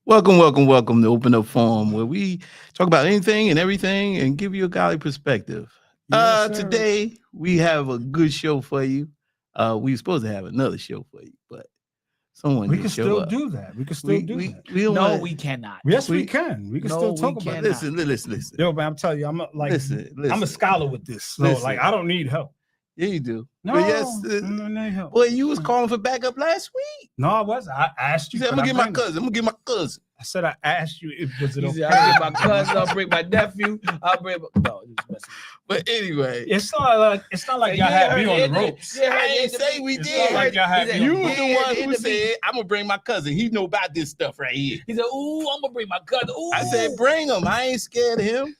Welcome to Open Up Forum, where we talk about anything and everything and give you a godly perspective. Today we have a good show for you. We were supposed to have another show for you, but someone We didn't can show still up. do that. We can still do that. We don't No, wanna- we cannot. Yes, we we- can. We can No, still we talk about cannot. this. listen. Yo, man, I'm telling you, I'm like, Listen. I'm a scholar with this. So, Listen. like, I don't need help. Yeah, you do. No, But yes, I don't need help. boy, you was calling for backup last week. No, I wasn't. I asked You you. said, I'm could gonna I get my bring them? cousin. I'm gonna get my cousin. I said I asked you if was it He okay. said, I'll bring my cousin, I'll bring my nephew, I'll bring no, he was messing But anyway, It's not like y'all had me on the ropes. Yeah, I ain't say we It's did. not like y'all had me You on the was ropes. the one who said, I'm gonna bring my cousin. He know about this stuff right here. He said, ooh, I'm gonna bring my cousin. Ooh. I said, bring him. I ain't scared of him.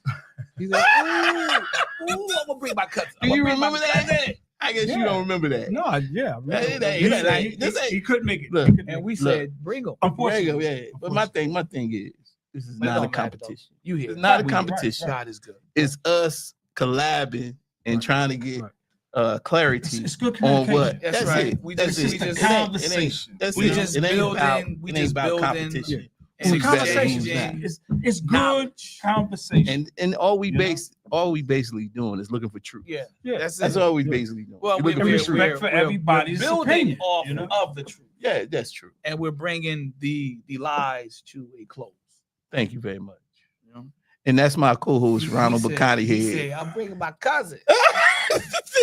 He said, ooh, I'm gonna bring my cousin. Do you remember that? I guess you Yeah. don't remember that. No, yeah. It ain't- He it said ain't- this ain't- he couldn't make it. Look, He couldn't And make we it. said, bring him. Bring Unfortunately, him, yeah. But my thing is, this is But it not a don't matter, competition. You hear? It's not a We hear. competition. God is good. It's us collabing and Right. trying to get Right. clarity It's good on communication. what. That's That's right. it. We That's just- it. we just- It ain't- Conversation. That's We it. just It ain't building- about- we it just ain't about building- competition. Yeah. And It's a conversation. exchanging It's good knowledge. conversation. And all we You know? basically doing is looking for truth. Yeah, Yeah. that's That's it. all we Yeah. basically doing. Well, We're we looking And for respect truth. for we're everybody's building opinion. off You know? of the truth, Yeah, that's true. and we're bringing the lies to a close. Thank you very much. You know? And that's my co-host He Ronald said- Bacardi he here. said, I'm bringing my cousin.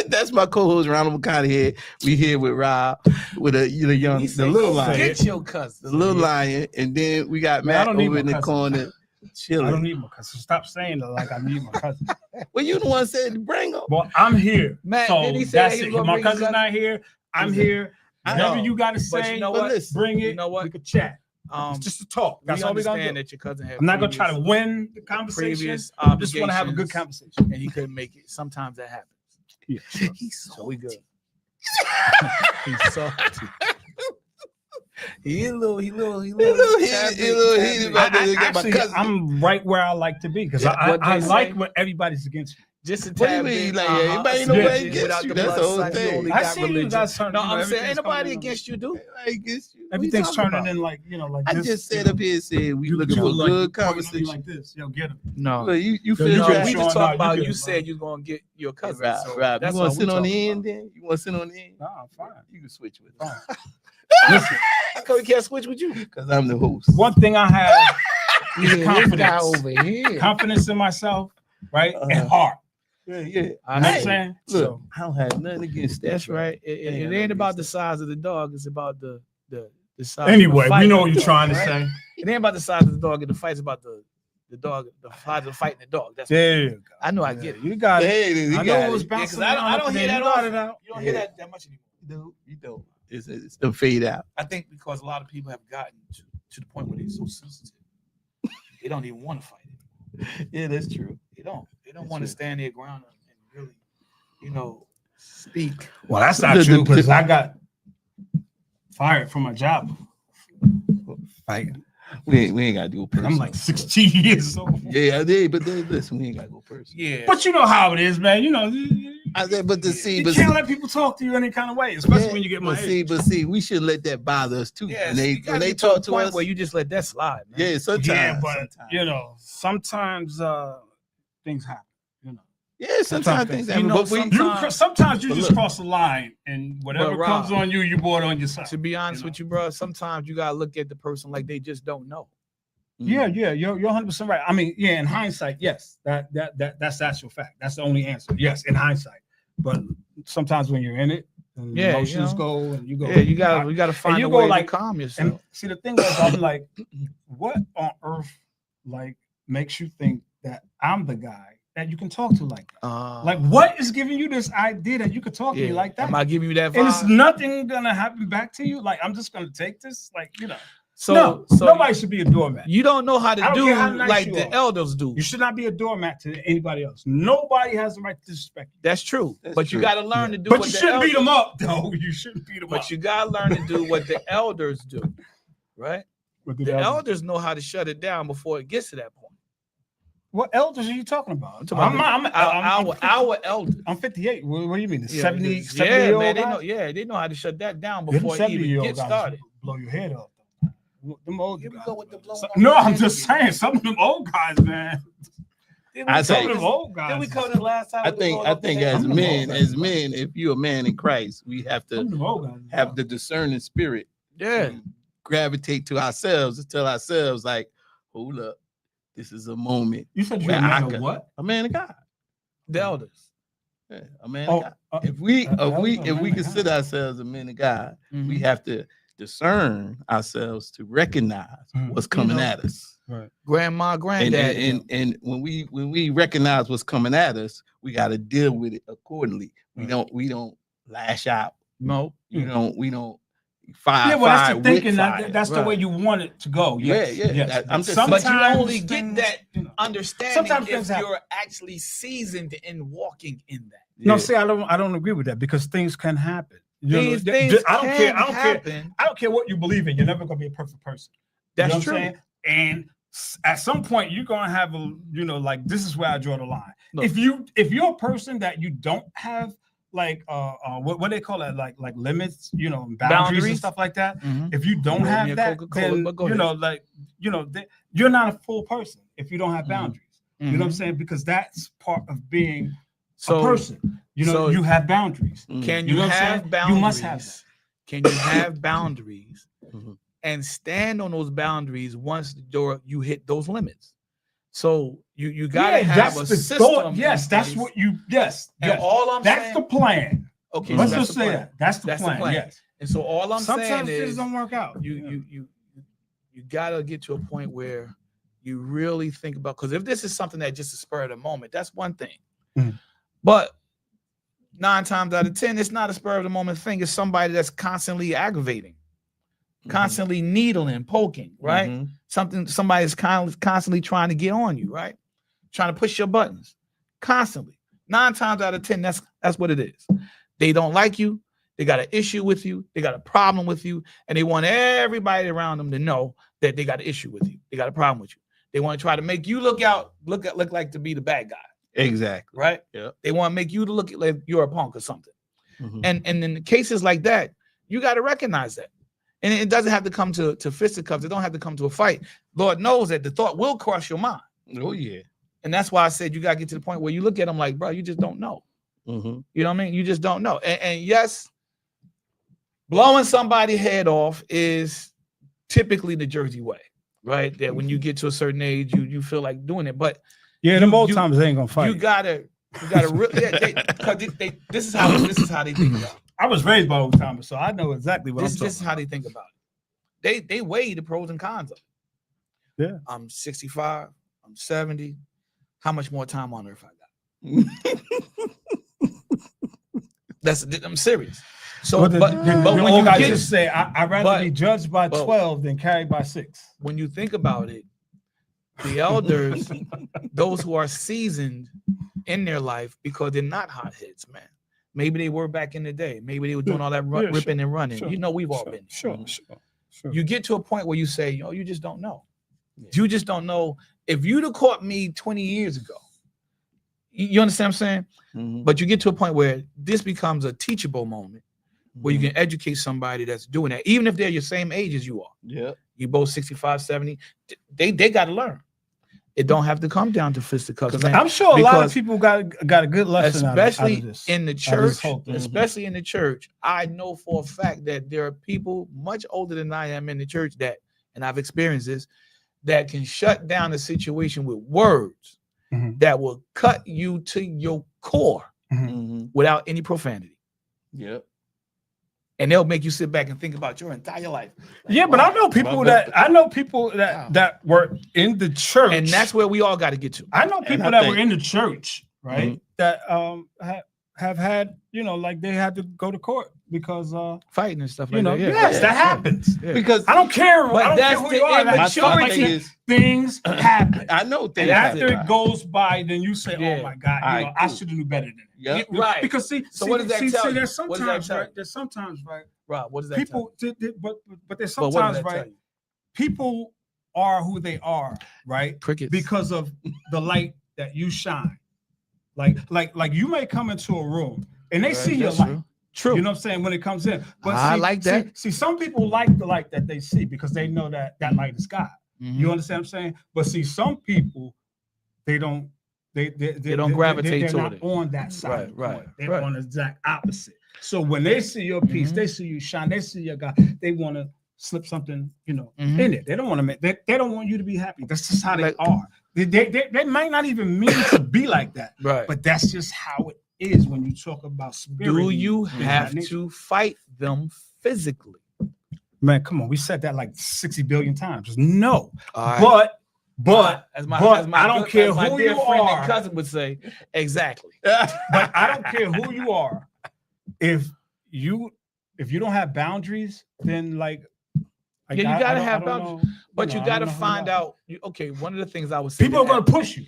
That's my co-host Ronald McConaughey here. We here with Rob, with the young, He the said, little "Go lion, Get your cousin. the little lion, and then we got Man, I Matt don't need over my in the cousin. corner I don't chilling. need my cousin. Stop saying that like I need my cousin. Well, you the one said to bring him. Well, I'm here. Matt, so did he say that's he was it. gonna My bring his cousin's cousin? not here. I'm He said- here. I Whatever know. you got to But say, you know But what? listen, bring it. You know what? We could chat. Um, It's just to talk. That's we all we got to understand do. that your cousin had I'm not going to try to previous- win the conversation. previous I just want to have a good obligations, conversation. and he couldn't make it. Sometimes that happens. Yeah. He's So we good. salty. He's salty. He a little He a little heated about that. Get my Actually, cousin. I'm right where I like to be because I What they like say? when everybody's against me. just a What do you tad mean? bit. Like, uh-huh, everybody a know nobody smidgen against without you. the That's the blood whole sucking, thing. you only I got see you religion. guys turning. No, you know, I'm saying everything's anybody coming in against you, do. Against you. What you Everything's talking turning about? in like like I this. just you said know. up here, said we You- looking you for a like good pointing at me conversation. like this. Yo, get him. No, Look, you Yo, feel you no, good, we Sean. just No, talked you about good, you bro. said you was gonna get your cousin. Rob, so Rob, you that's want all to we sit on talking the end about. then? You want to sit on the end? No, I'm fine. You can switch with Fine. us. Listen, How come we can't switch with you? Because I'm the host. one thing I have is This guy confidence. over here. Confidence in myself, right? Uh-huh. And heart. Yeah. I You know what know. I'm saying? Look, So, I don't have nothing against that. That's bro. right. It Ain't ain't nothing about the against size of the dog. It's about the size. anyway, of the we fight. know what you're trying to Right? say. It ain't about the size of the dog. And the fight's about the dog. The size of fighting the dog. That's There you go. I know. I Yeah, get it. You got it. Hey, you I got know it was it. bouncing. 'cause I around don't up hear there. that You got often. it out. You don't Yeah. hear that much anymore. You don't. It's the fade out. I think because a lot of people have gotten to the point where they're so sensitive, they don't even want to fight it. Yeah, that's true. They don't. They don't That's want to true. stand their ground and really, speak. Well, that's not The- true the- because I got fired from my job. Fighting. We ain't gotta do a person. I'm like 16 years old. Yeah, I did, but then, listen, we ain't gotta go person. Yeah. But you know how it is, man. You know, I said, but to see, you but can't let people talk to you any kind of way, especially yeah, when you get my but age. see, we should let that bother us too. Yeah, when so they you gotta when they get to a talk to point us, where you just let that slide, man. yeah, sometimes, Yeah, but sometimes. you know, sometimes things happen. You know, Yeah, sometimes things happen. know, But we, sometimes you But just look. cross the line, and whatever But, comes Rob, on you, you brought on yourself. To be honest You know? with you, bro, sometimes you gotta look at the person like they just don't know. Yeah, you're 100% right. I mean, yeah, in hindsight, yes, that's actual fact. That's the only answer. Yes, in hindsight, but sometimes when you're in it, and Yeah, you emotions know. go, and you go, Yeah, you gotta find you a go way like- to calm And yourself. see, the thing was, I'm like, what on earth, like, makes you think that I'm the guy that you can talk to like that? Like, what is giving you this idea that you could talk to me like that? Am I giving you that And it's vibe? nothing gonna happen back to you. Like, I'm just gonna take this, like, you know. So Nobody should be a doormat. you don't know how to I don't do care how nice like you the are. elders do. You should not be a doormat to anybody else. Nobody has the right to disrespect you. That's true. That's But true. you gotta learn to do But what you the shouldn't beat elders- them up, though. You shouldn't beat them up. But you gotta learn to do what the elders do, right? What The elders know how to shut it down before it gets to that point. What elders are you talking about? I'm talking about our elders. I'm 58. What do you mean? The Yeah, 70, yeah, 70 year old man, guy? they know how to shut that down Them before it even 70-year-old gets guys started. blow your head off. Them old Here we guys, go with the man. blowing So- up no, the I'm head just again. saying, some of them old guys, man. I Some think- of them old guys. Then we covered this last time. I with the blowing up the think head. as Some of them men, old as guys. men, if you're a man in Christ, we have Some to of them old guys. have the discerning spirit. Yeah. to gravitate to ourselves and tell ourselves, like, hold up, this is a moment. You said you where were a I man could- of what? A man of God. The elders. Yeah, a man Oh, of God. If we man of consider God. ourselves a man of God, Mm-hmm. we have to discern ourselves to recognize Mhm. what's coming know, at us. Right. Grandma, And, granddad. and when we recognize what's coming at us, we got to deal with it accordingly. We Right. don't lash out. no. We don't fire. Yeah, well, that's fire the with thinking. fire. That's the way Right. you want it to go. Yes, Yeah, yes. that- I'm just- But you Sometimes only get things, that you know. understanding Sometimes if things happen. you're actually seasoned in walking in that. No, Yeah. see, I don't agree with that because things can happen. You know, These th- things th- I don't care. can I don't care. happen. I don't care what you believe in. You're never gonna be a perfect person. That's you know what true. I'm saying? And at some point, you're gonna have a, like this is where I draw the line. Look. If you're a person that you don't have like what they call it, like limits, boundaries and Boundaries. stuff like that. Mhm. If you don't You owe me have a that, Coca-Cola, then but go ahead. you're not a full person if you don't have Mhm. boundaries. You know what I'm Mhm. saying? Because that's part of being So a person. so- You have boundaries. Mhm. can You you, know what I'm have saying? boundaries? You must have that. Can you have boundaries Mhm. and stand on those boundaries once you hit those limits? So you gotta have a the system. thought. Yes, in that's place. what you. Yes, And yes. all I'm That's saying. the plan. Okay, Let's so that's just the say plan. that. That's the That's the plan. plan. Yes. And so all I'm Sometimes saying things is don't work out. you gotta get to a point where you really think about, because if this is something that just a spur of the moment, that's one thing. Mhm. But 9 times out of 10, it's not a spur of the moment thing. It's somebody that's constantly aggravating, constantly needling, poking, right? Mhm. Somebody's constantly trying to get on you, right? Trying to push your buttons constantly. 9 times out of 10, that's what it is. They don't like you. They got an issue with you. They got a problem with you, and they want everybody around them to know that they got an issue with you. They got a problem with you. They want to try to make you look like to be the bad guy, Exactly. right? Yeah. They want to make you to look like you're a punk or something. Mhm. And in cases like that, you got to recognize that. And it doesn't have to come to fisticuffs. It don't have to come to a fight. Lord knows that the thought will cross your mind. Oh yeah. And that's why I said you got to get to the point where you look at them like, bro, you just don't know. Mhm. You know what I mean? You just don't know. And yes, blowing somebody's head off is typically the Jersey way, right? That when you get to a certain age, you feel like doing it. But Yeah, them You- old you- times they ain't gonna fight. you gotta really, because this is how they think about it. I was raised by old timers, so I know exactly what This I'm talking is how they think about it. They weigh the pros and cons of it. Yeah. I'm 65. I'm 70. How much more time on earth I got? I'm serious. So, But the but when old you guys get just say, I'd rather but- be judged by but- 12 than carried by 6. when you think about it, the elders, those who are seasoned in their life, because they're not hotheads, man. Maybe they were back in the day. Maybe they were doing all that yeah, ripping and running. sure, You know, we've all been. Sure. You get to a point where you say, you just don't know. Yeah. You just don't know. If you'd have caught me 20 years ago, you understand what I'm saying? Mhm. But you get to a point where this becomes a teachable moment where you can educate somebody that's doing that, even if they're your same age as you are. Yeah. You both 65, 70. They got to learn. It don't have to come down to fisticuffs, man. I'm sure a lot of Because- people got a good lesson especially out of this. in the out of this church, whole thing. especially in the church. I know for a fact that there are people much older than I am in the church that, and I've experienced this, that can shut down a situation with words Mhm. that will cut you to your core Mhm. without any profanity. Yep. And they'll make you sit back and think about your entire life. Yeah, but I know people that Wow. that were in the church, And that's where we all got to get to. I know And people I that think- were in the church, right? Mhm. That have had, like they had to go to court because Fighting and stuff like that. Yeah, yes, yeah, that yeah, happens. yeah. Because I don't care. But I don't that's care who the you are. my That's like thing it. is, Things happen. I know And things. after happen. it goes by, then you say, Yeah. "Oh my God, All right, I cool. should have knew better than that." Yep. Yeah, right. Because see, So what does that tell you? there's What does that sometimes, tell right? you? There's sometimes, right? Rob, what does that tell People, but there's you? But what does sometimes, that tell right? you? People are who they are, right? Crickets. Because of the light that you shine. Like you may come into a room and they Right, see your that's light. true. True. You know what I'm saying? When it comes in. But I like that. See, some people like the light that they see because they know that that light is God. Mhm. You understand what I'm saying? But see, some people, they don't gravitate they're to not it. on that side. Right, of the right, coin. They're right. on the exact opposite. So when they see your piece, Mhm. they see you shine, they see your God, they want to slip something, Mhm. in it. They don't want to make they don't want you to be happy. That's just how they Like- are. They might not even mean to be like that, Right. but that's just how it is when you talk about spirit. Do you and have that nature. to fight them physically? Man, come on, we said that like 60 billion times. No, All right. but as my I don't care as my who dear you friend are. and cousin would say, exactly. But I don't care who you are. If you don't have boundaries, then like Yeah, you gotta have I don't boundaries, know, but you I got to don't know who find you are. out. Okay, one of the things I would say, People are going to push you.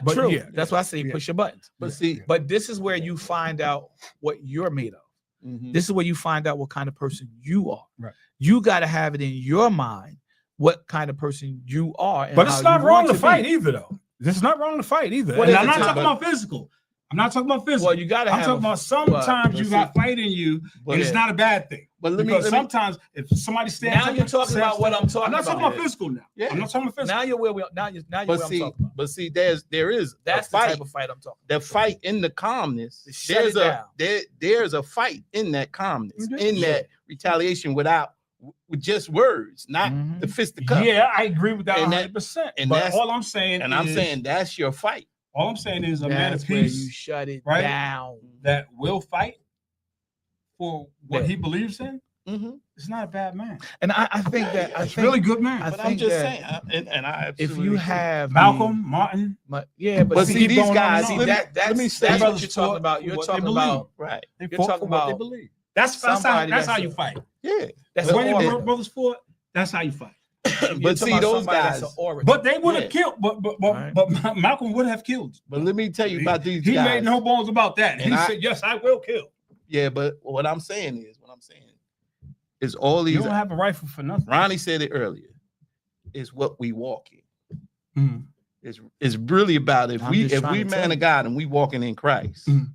but true. yeah, That's why I say yeah. push your buttons. But see, But this is where you find out what you're made of. mhm. This is where you find out what kind of person you are. Right. You got to have it in your mind what kind of person you are. And But how it's not you wrong want to be. fight either, though. It's not wrong to fight either. What And is I'm it, not Tom? talking about physical. I'm not talking about physical. Well, you got to I'm have. talking about sometimes you got fight in you, and it's not a bad thing. But Because sometimes if somebody stands Now up you're and talking says about what I'm talking I'm not talking about. about physical now. Yeah. I'm not talking about physical. Now you're where we. Now you're But what I'm see, talking about. there is That's a the fight. type of fight I'm talking. The fight in the calmness. To shut it down. There's a fight in that calmness, Mhm. in that retaliation with just words, not Mhm. the fisticuffs. Yeah, I agree with that And that- 100%. and But that's- all I'm saying And is, I'm saying that's your fight. all I'm saying is a man of That's where you peace shut it right? down. that will fight for what Yeah. he believes in. Mm-hmm. It's not a bad man. And I think that I It's think really good man. I But I'm think just that saying, and I if absolutely you agree. have Malcolm, Martin, yeah, but But see, see, keep these going on guys, and see on. that that's let me say- that's what brothers you're talking fought about. for You're what they talking believe. about right? They You're fought talking for what they about believe. That's somebody how that's you a- fight. Yeah. that's When an your orator. brothers fought, that's how you fight. You're But talking see, about those somebody guys. that's an orator. But they would have Yeah. killed. Right. But Malcolm would have killed. But let me tell you about these He guys. made no bones about that. And He I- said, "Yes, I will kill." Yeah, but what I'm saying is all You these. don't have a rifle for nothing. Ronnie said it earlier. Is what we walk in. Mhm. It's really about if I'm we just trying to man tell of you. God and we walking in Christ, Mhm.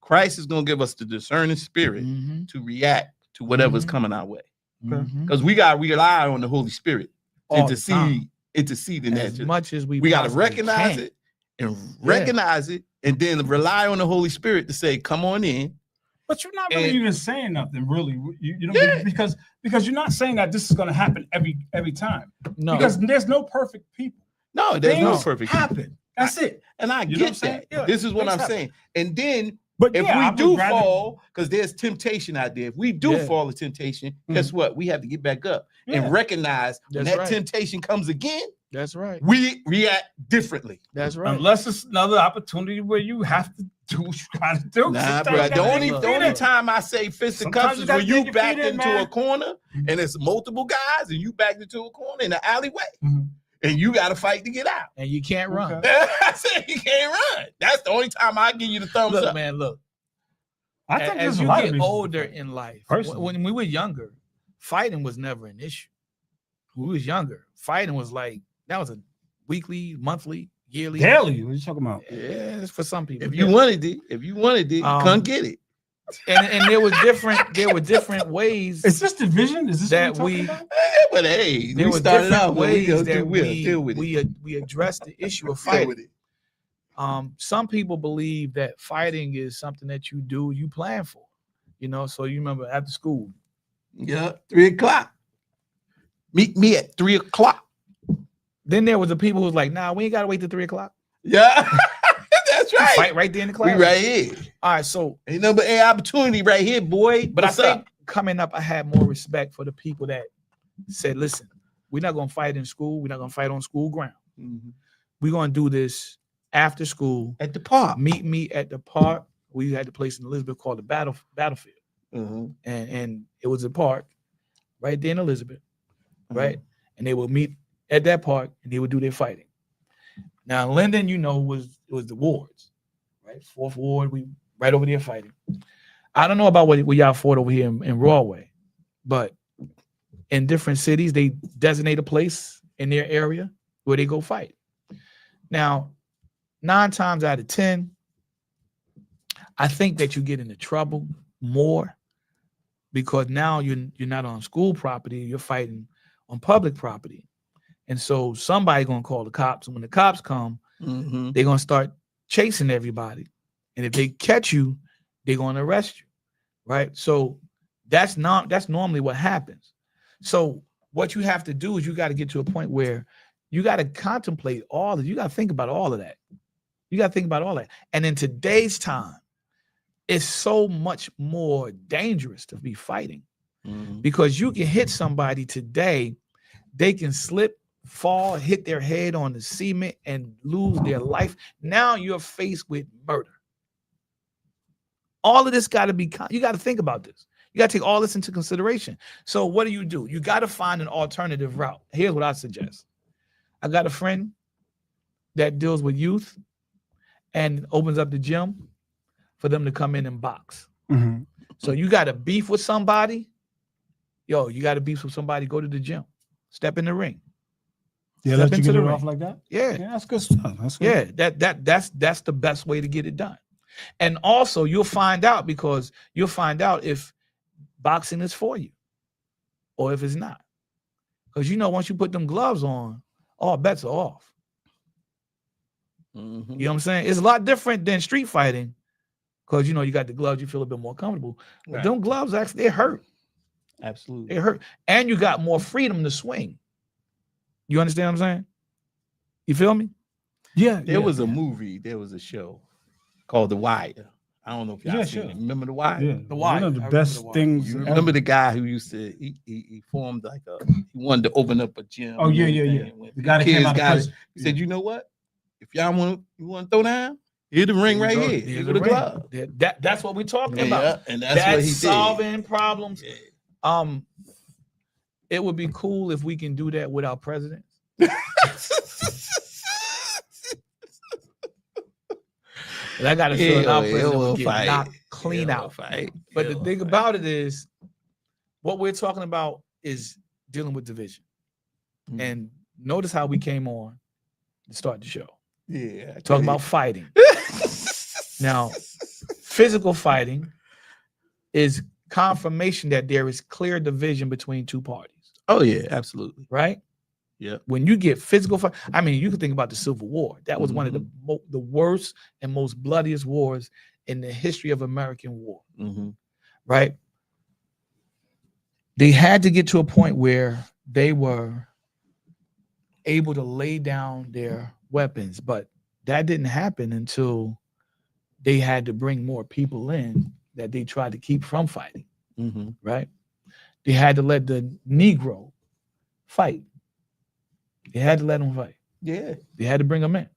Christ is gonna give us the discerning spirit Mhm. to react to whatever's Mhm. coming our way. Mhm. Because we gotta rely on the Holy Spirit All the time. intercede in As that. much as we We gotta possibly recognize can. it and recognize it, and then rely on the Holy Spirit to say, "Come on in." But you're not really And- even saying nothing, really. You know, Yeah. because you're not saying that this is going to happen every time. No, Because there's no perfect people. No, there's no Things perfect. happen. That's it. And I You know what get I'm saying? that. Yeah, This is what things I'm happen. saying. And then But if yeah, I we would do rather- fall, because there's temptation out there. If we do Yeah. fall to temptation, guess what? We have to get back up Yeah. and recognize when That's that right. temptation comes again, that's right. we react differently. That's right. Unless it's another opportunity where you have to do what you got to do. Nah, Sometimes bro. you The gotta only dig the your only feet in. time I say fist and Sometimes cuffs you is gotta when dig you your backed feet in, into man. a corner and it's multiple guys and you backed into a corner in the alleyway Mhm. and you got to fight to get out. And you can't run. Okay. I said you can't run. That's the only time I give you the thumbs Look, up. man, look. I think As there's a you lot of get reasons to older fight. in life, Personally. when we were younger, fighting was never an issue. When we was younger, fighting was like that was a weekly, monthly, yearly. Daily, what are you talking about? Yeah, it's for some people. If you wanted it, come get it. and there were different ways Is this division? Is this that what we're we talking about? But hey, there we were started different out ways with that deal with it. we addressed the issue of Deal fighting. with it. Some people believe that fighting is something that you do, you plan for. You know, so you remember after school. Yeah, 3:00. Meet me at 3:00. Then there was the people who was like, nah, we ain't gotta wait till 3 o'clock. Yeah, that's right. Fight right there in the We class. right here. All right, so Ain't no but opportunity right here, boy. but What's I think up? coming up, I had more respect for the people that said, listen, we're not gonna fight in school, we're not gonna fight on school ground. Mhm. We're gonna do this after school. At the park. Meet me at the park. We had the place in Elizabeth called the battlefield. Mhm. And it was a park right there in Elizabeth, Mm-hmm. right? And they would meet at that park and they would do their fighting. Now, Linden, you know, was the wards, right? 4th Ward, we right over there fighting. I don't know about what y'all fought over here in Rawway, but in different cities, they designate a place in their area where they go fight. Now, 9 times out of 10, I think that you get into trouble more because now you're not on school property, you're fighting on public property. And so somebody gonna call the cops, and when the cops come, they're gonna start chasing everybody. And if they catch you, they're gonna arrest you, right? So that's normally what happens. So what you have to do is you got to get to a point where you got to contemplate all of, you got to think about all of that. You got to think about all that. And in today's time, it's so much more dangerous to be fighting because you can hit somebody today, they can slip, fall, hit their head on the cement and lose their life. Now you're faced with murder. All of this got to be, you got to think about this. You got to take all this into consideration. So what do? You got to find an alternative route. Here's what I suggest. I got a friend that deals with youth and opens up the gym for them to come in and box. So you got to beef with somebody. Yo, you got to beef with somebody, go to the gym, step in the ring. Yeah, Step let you into get the it off ring. like that. Yeah. Yeah, that's good stuff. That's good. Yeah, that's the best way to get it done. And also you'll find out if boxing is for you or if it's not. Because once you put them gloves on, all bets are off. You know what I'm saying? It's a lot different than street fighting because you got the gloves, you feel a bit more comfortable. But them gloves actually they hurt. Absolutely. They hurt. And you got more freedom to swing. You understand what I'm saying? You feel me? Yeah. There was a movie, there was a show called The Wire. I don't know if y'all seen it. Remember The Wire? Yeah. The Wire. One of the I best remember The Wire. things. You remember the guy who used to he formed like he wanted to open up a gym. Oh yeah. The guy that came out of prison. He said, you know what? If y'all want to throw down, here's the ring right here. Here's the glove. That's what we're talking about. And that's what he did. Solving problems. Yeah. It would be cool if we can do that with our president. I got to feel our president will get knocked clean out. But the thing about it is, what we're talking about is dealing with division. And notice how we came on to start the show. Yeah. Talking about fighting. Now, physical fighting is confirmation that there is clear division between two parties. Oh, yeah, absolutely. Right? Yeah. When you get physical fight, I mean, you can think about the Civil War. That was one of the worst and most bloodiest wars in the history of American war. Right? They had to get to a point where they were able to lay down their weapons, but that didn't happen until they had to bring more people in that they tried to keep from fighting. Right? They had to let the Negro fight. They had to let them fight. Yeah. They had to bring them in.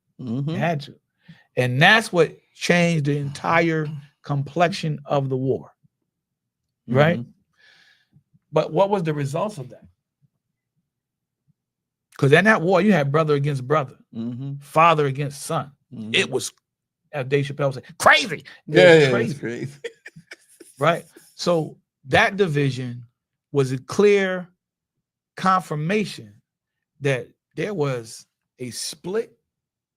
They had to. And that's what changed the entire complexion of the war. Right? But what was the results of that? Because in that war, you had brother against brother, father against son. It was, as Dave Chappelle said, crazy. It was crazy. Right? So that division was a clear confirmation that there was a split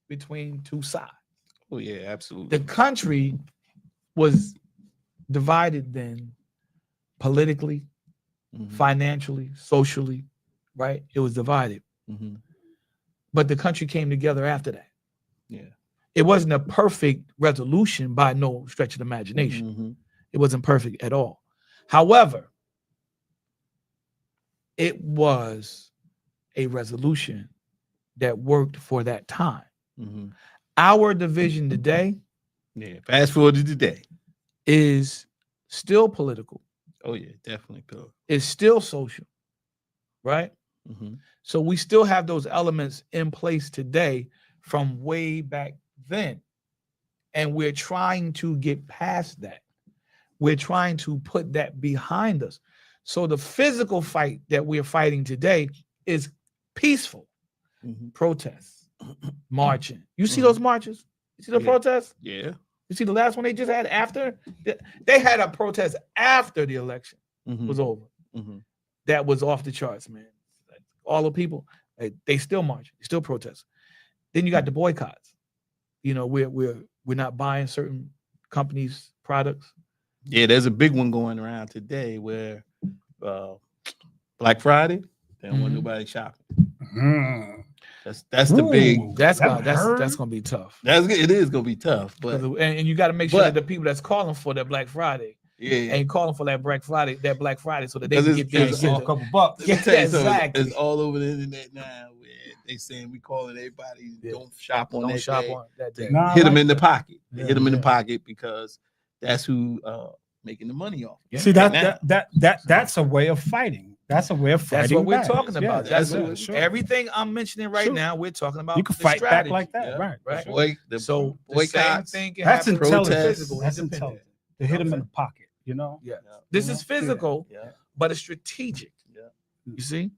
between two sides. Oh, yeah, absolutely. The country was divided then politically, financially, socially, right? It was divided. But the country came together after that. Yeah. It wasn't a perfect resolution by no stretch of the imagination. It wasn't perfect at all. However, it was a resolution that worked for that time. Our division today, fast forward to today, is still political. Oh yeah, definitely political. It's still social, right? So we still have those elements in place today from way back then. And we're trying to get past that. We're trying to put that behind us. So the physical fight that we're fighting today is peaceful. Protests, marching. You see those marches? You see the protests? Yeah. You see the last one they just had after? They had a protest after the election was over. That was off the charts, man. All the people, they still march, they still protest. Then you got the boycotts. We're not buying certain companies' products. Yeah, there's a big one going around today where Black Friday, they don't want nobody shopping. Mm. That's the big. That's gonna be tough. It is gonna be tough, but and you got to make sure that the people that's calling for that Black Friday ain't calling for that Black Friday, so that they can get there. A couple bucks. Yeah, exactly. It's all over the internet now. Where they saying we calling everybody don't shop on that day. Nah, Hit them in the pocket. Yeah, Hit them in the pocket because that's who making the money off. Yeah. See that's a way of fighting. That's a way of fighting. That's what we're back. talking about. Yeah, that's everything I'm mentioning right now. We're talking about. You can fight back like that, right? So the same thing can that's happen. intelligent. That's intelligent. To hit them in the pocket, you know. Yeah. This is physical, but it's strategic. Yeah. You see,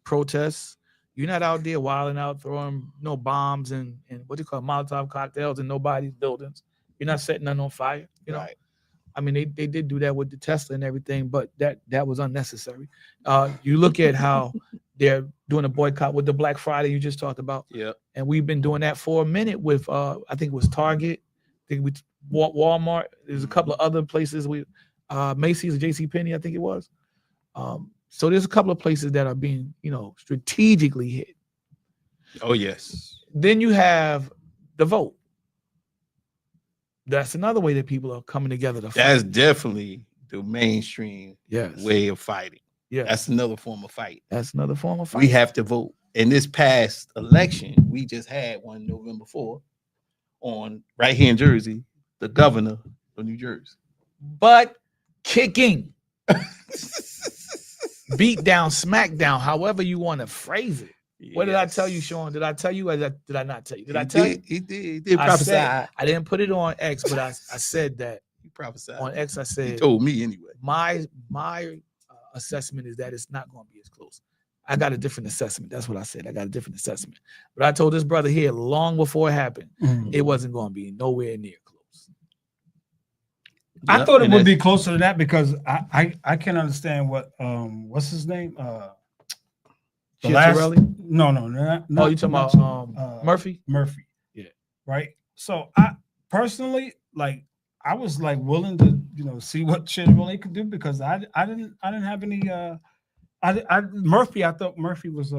protests. You're not out there wilding out, throwing bombs and what do you call Molotov cocktails in nobody's buildings. You're not setting none on fire. You know. Right. I mean, they did do that with the Tesla and everything, but that was unnecessary. You look at how they're doing a boycott with the Black Friday you just talked about. Yeah. And we've been doing that for a minute with I think it was Target, I think we Walmart. There's a couple of other places Macy's or JCPenney, I think it was. So there's a couple of places that are being, strategically hit. Oh, yes. Then you have the vote. That's another way that people are coming together to fight. That's definitely the mainstream way of fighting. Yeah. That's another form of fight. We have to vote. In this past election, we just had one November 4th on right here in Jersey, the governor of New Jersey. Butt kicking. Beat down, smack down, however you want to phrase it. Yes. What did I tell you, Sean? Did I tell you or did I not tell you? Did I tell you? He did prophesy. I didn't put it on X, but I said that. He prophesied. On X, I said. He told me anyway. My assessment is that it's not going to be as close. I got a different assessment. That's what I said. I got a different assessment. But I told this brother here long before it happened, it wasn't going to be nowhere near close. I thought it would be closer to that because I can understand what's his name? No, not oh, you talking about Murphy? Murphy. Yeah. Right. So I personally I was willing to see what Chevrolet could do because I didn't have any Murphy. I thought Murphy was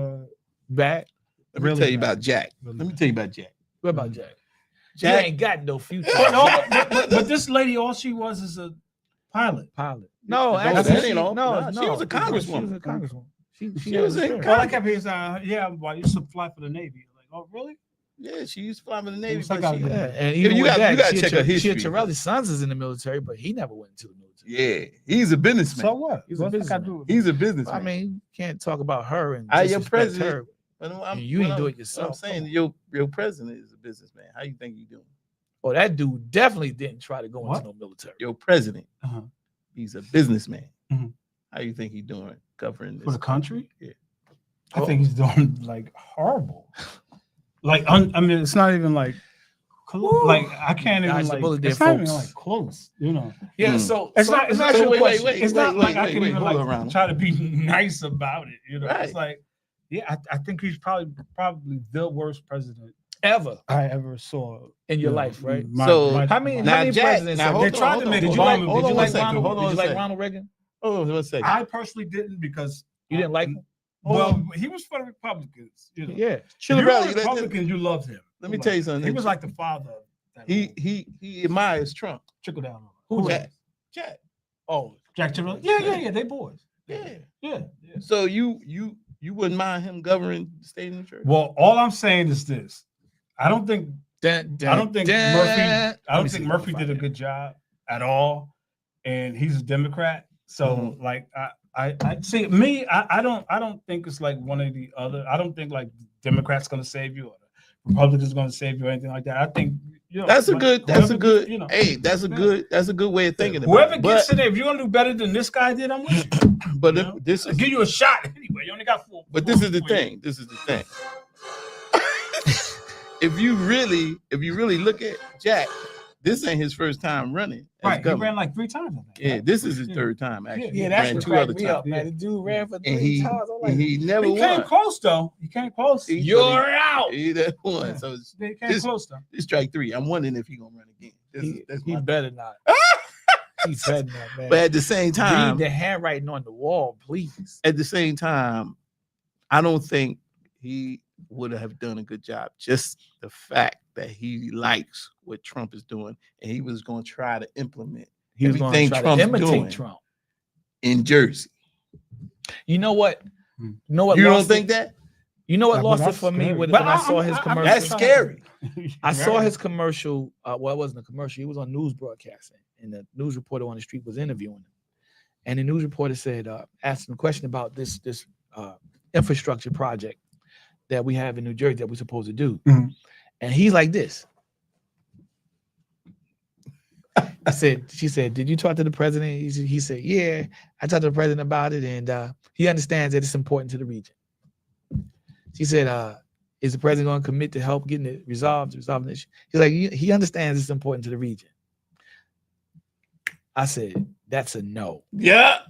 bad. Let me tell you about Jack. Let me tell you about Jack. What about Jack? Jack ain't got no future. But this lady, all she was is a pilot. No, actually, no. She was a congresswoman. She was in. Well, I kept hearing, I used to fly for the Navy. Like, oh, really? Yeah, she used to fly for the Navy. And even you got to check her history. Chiarelli's sons is in the military, but he never went into the military. Yeah, he's a businessman. So what? He's a businessman. I mean, you can't talk about her and your president. You ain't do it yourself. I'm saying your president is a businessman. How you think he's doing? Oh, that dude definitely didn't try to go into no military. Your president, he's a businessman. How you think he's doing covering this for the country? Yeah, I think he's doing horrible. I mean, it's not even I can't even it's not even close. Yeah. So it's not. It's not. Wait. It's not like I can even around. try to be nice about it. Right. It's I think he's probably the worst president ever I ever saw in your life, right? How many presidents? They tried to make a drama. Did you like Ronald Reagan? Hold on 1 second. I personally didn't because you didn't like him. Well, he was for the Republicans. Yeah, Republicans, you loved him. Let me tell you something. He was like the father. He admires Trump. Trickle down. Who? Jack. Oh, Jack Chevrolet. Yeah. They boys. Yeah. So you wouldn't mind him governing the state of New Jersey? Well, all I'm saying is this: I don't think Murphy did a good job at all, and he's a Democrat. So I see me. I don't think it's like one or the other. I don't think Democrats going to save you or the Republicans going to save you or anything like that. I think that's a good way of thinking. Whoever gets in there, if you're going to do better than this guy did, I'm with you. But I'll give you a shot anyway. You only got 4. But this is the thing. If you really look at Jack, this ain't his first time running. Right, he ran 3 times. Yeah, this is his third time actually. Yeah, that's what cracked me up, man. The dude ran for 3 times. He never won. He came close though. You're out. He that won. Yeah. So he came close though. This strike 3. I'm wondering if he's gonna run again. He better not. He said that, man. But at the same time, read the handwriting on the wall, please. at the same time, I don't think he would have done a good job. Just the fact that he likes what Trump is doing, and he was going to try to implement He was going everything to try Trump's to imitate doing. Trump. in Jersey. You know what? Hmm. You know what? You don't lost think it? that? You know what Yeah, but lost it that's for me scary. when But I saw his commercial? That's scary. I saw his commercial. Well, it wasn't a commercial. He was on news broadcasting, and the news reporter on the street was interviewing him. And the news reporter said, asked him a question about this infrastructure project that we have in New Jersey that we're supposed to do. Mhm. And he's like this. She said, did you talk to the president? He said, yeah, I talked to the president about it, and he understands that it's important to the region. She said, is the president going to commit to help getting it resolving the issue? He's like, he understands it's important to the region. I said, that's a no. Yeah.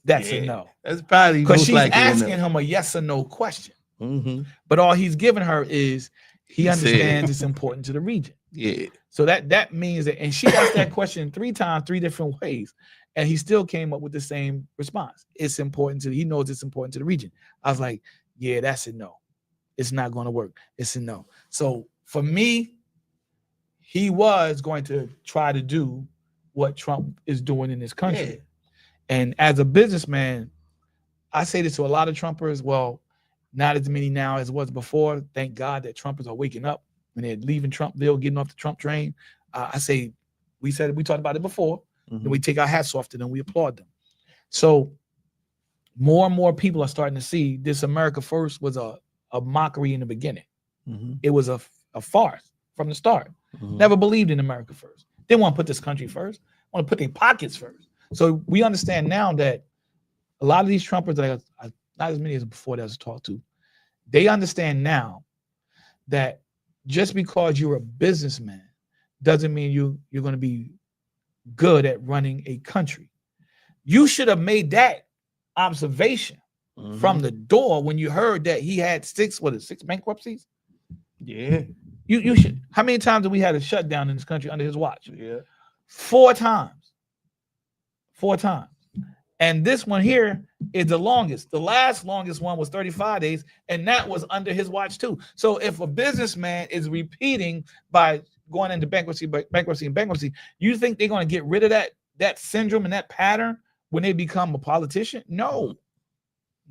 That's Yeah. a no. That's probably Because most she's likely a no. asking him a yes or no question. Mhm. But all he's giving her is he He understands said- it's important to the region. Yeah. So that means that, and she asked that question 3 times, 3 different ways, and he still came up with the same response. It's important to, he knows it's important to the region. I was like, yeah, that's a no. It's not going to work. It's a no. So for me, he was going to try to do what Trump is doing in this country. Yeah. And as a businessman, I say this to a lot of Trumpers. Well, not as many now as was before. Thank God that Trumpers are waking up when they're leaving Trumpville, getting off the Trump train. I say, we talked about it before. Mhm. And we take our hats off to them. We applaud them. So more and more people are starting to see this America First was a mockery in the beginning. Mhm. It was a farce from the start. Mhm. Never believed in America first. They want to put this country first. Want to put their pockets first. So we understand now that a lot of these Trumpers that not as many as before that I was talked to, they understand now that just because you're a businessman doesn't mean you're going to be good at running a country. You should have made that observation from the door when you heard that he had 6 bankruptcies. Yeah. You should. How many times have we had a shutdown in this country under his watch? Yeah. 4 times. 4 times. And this one here is the longest. The last longest one was 35 days, and that was under his watch too. So if a businessman is repeating by going into bankruptcy, you think they're going to get rid of that syndrome and that pattern when they become a politician? No.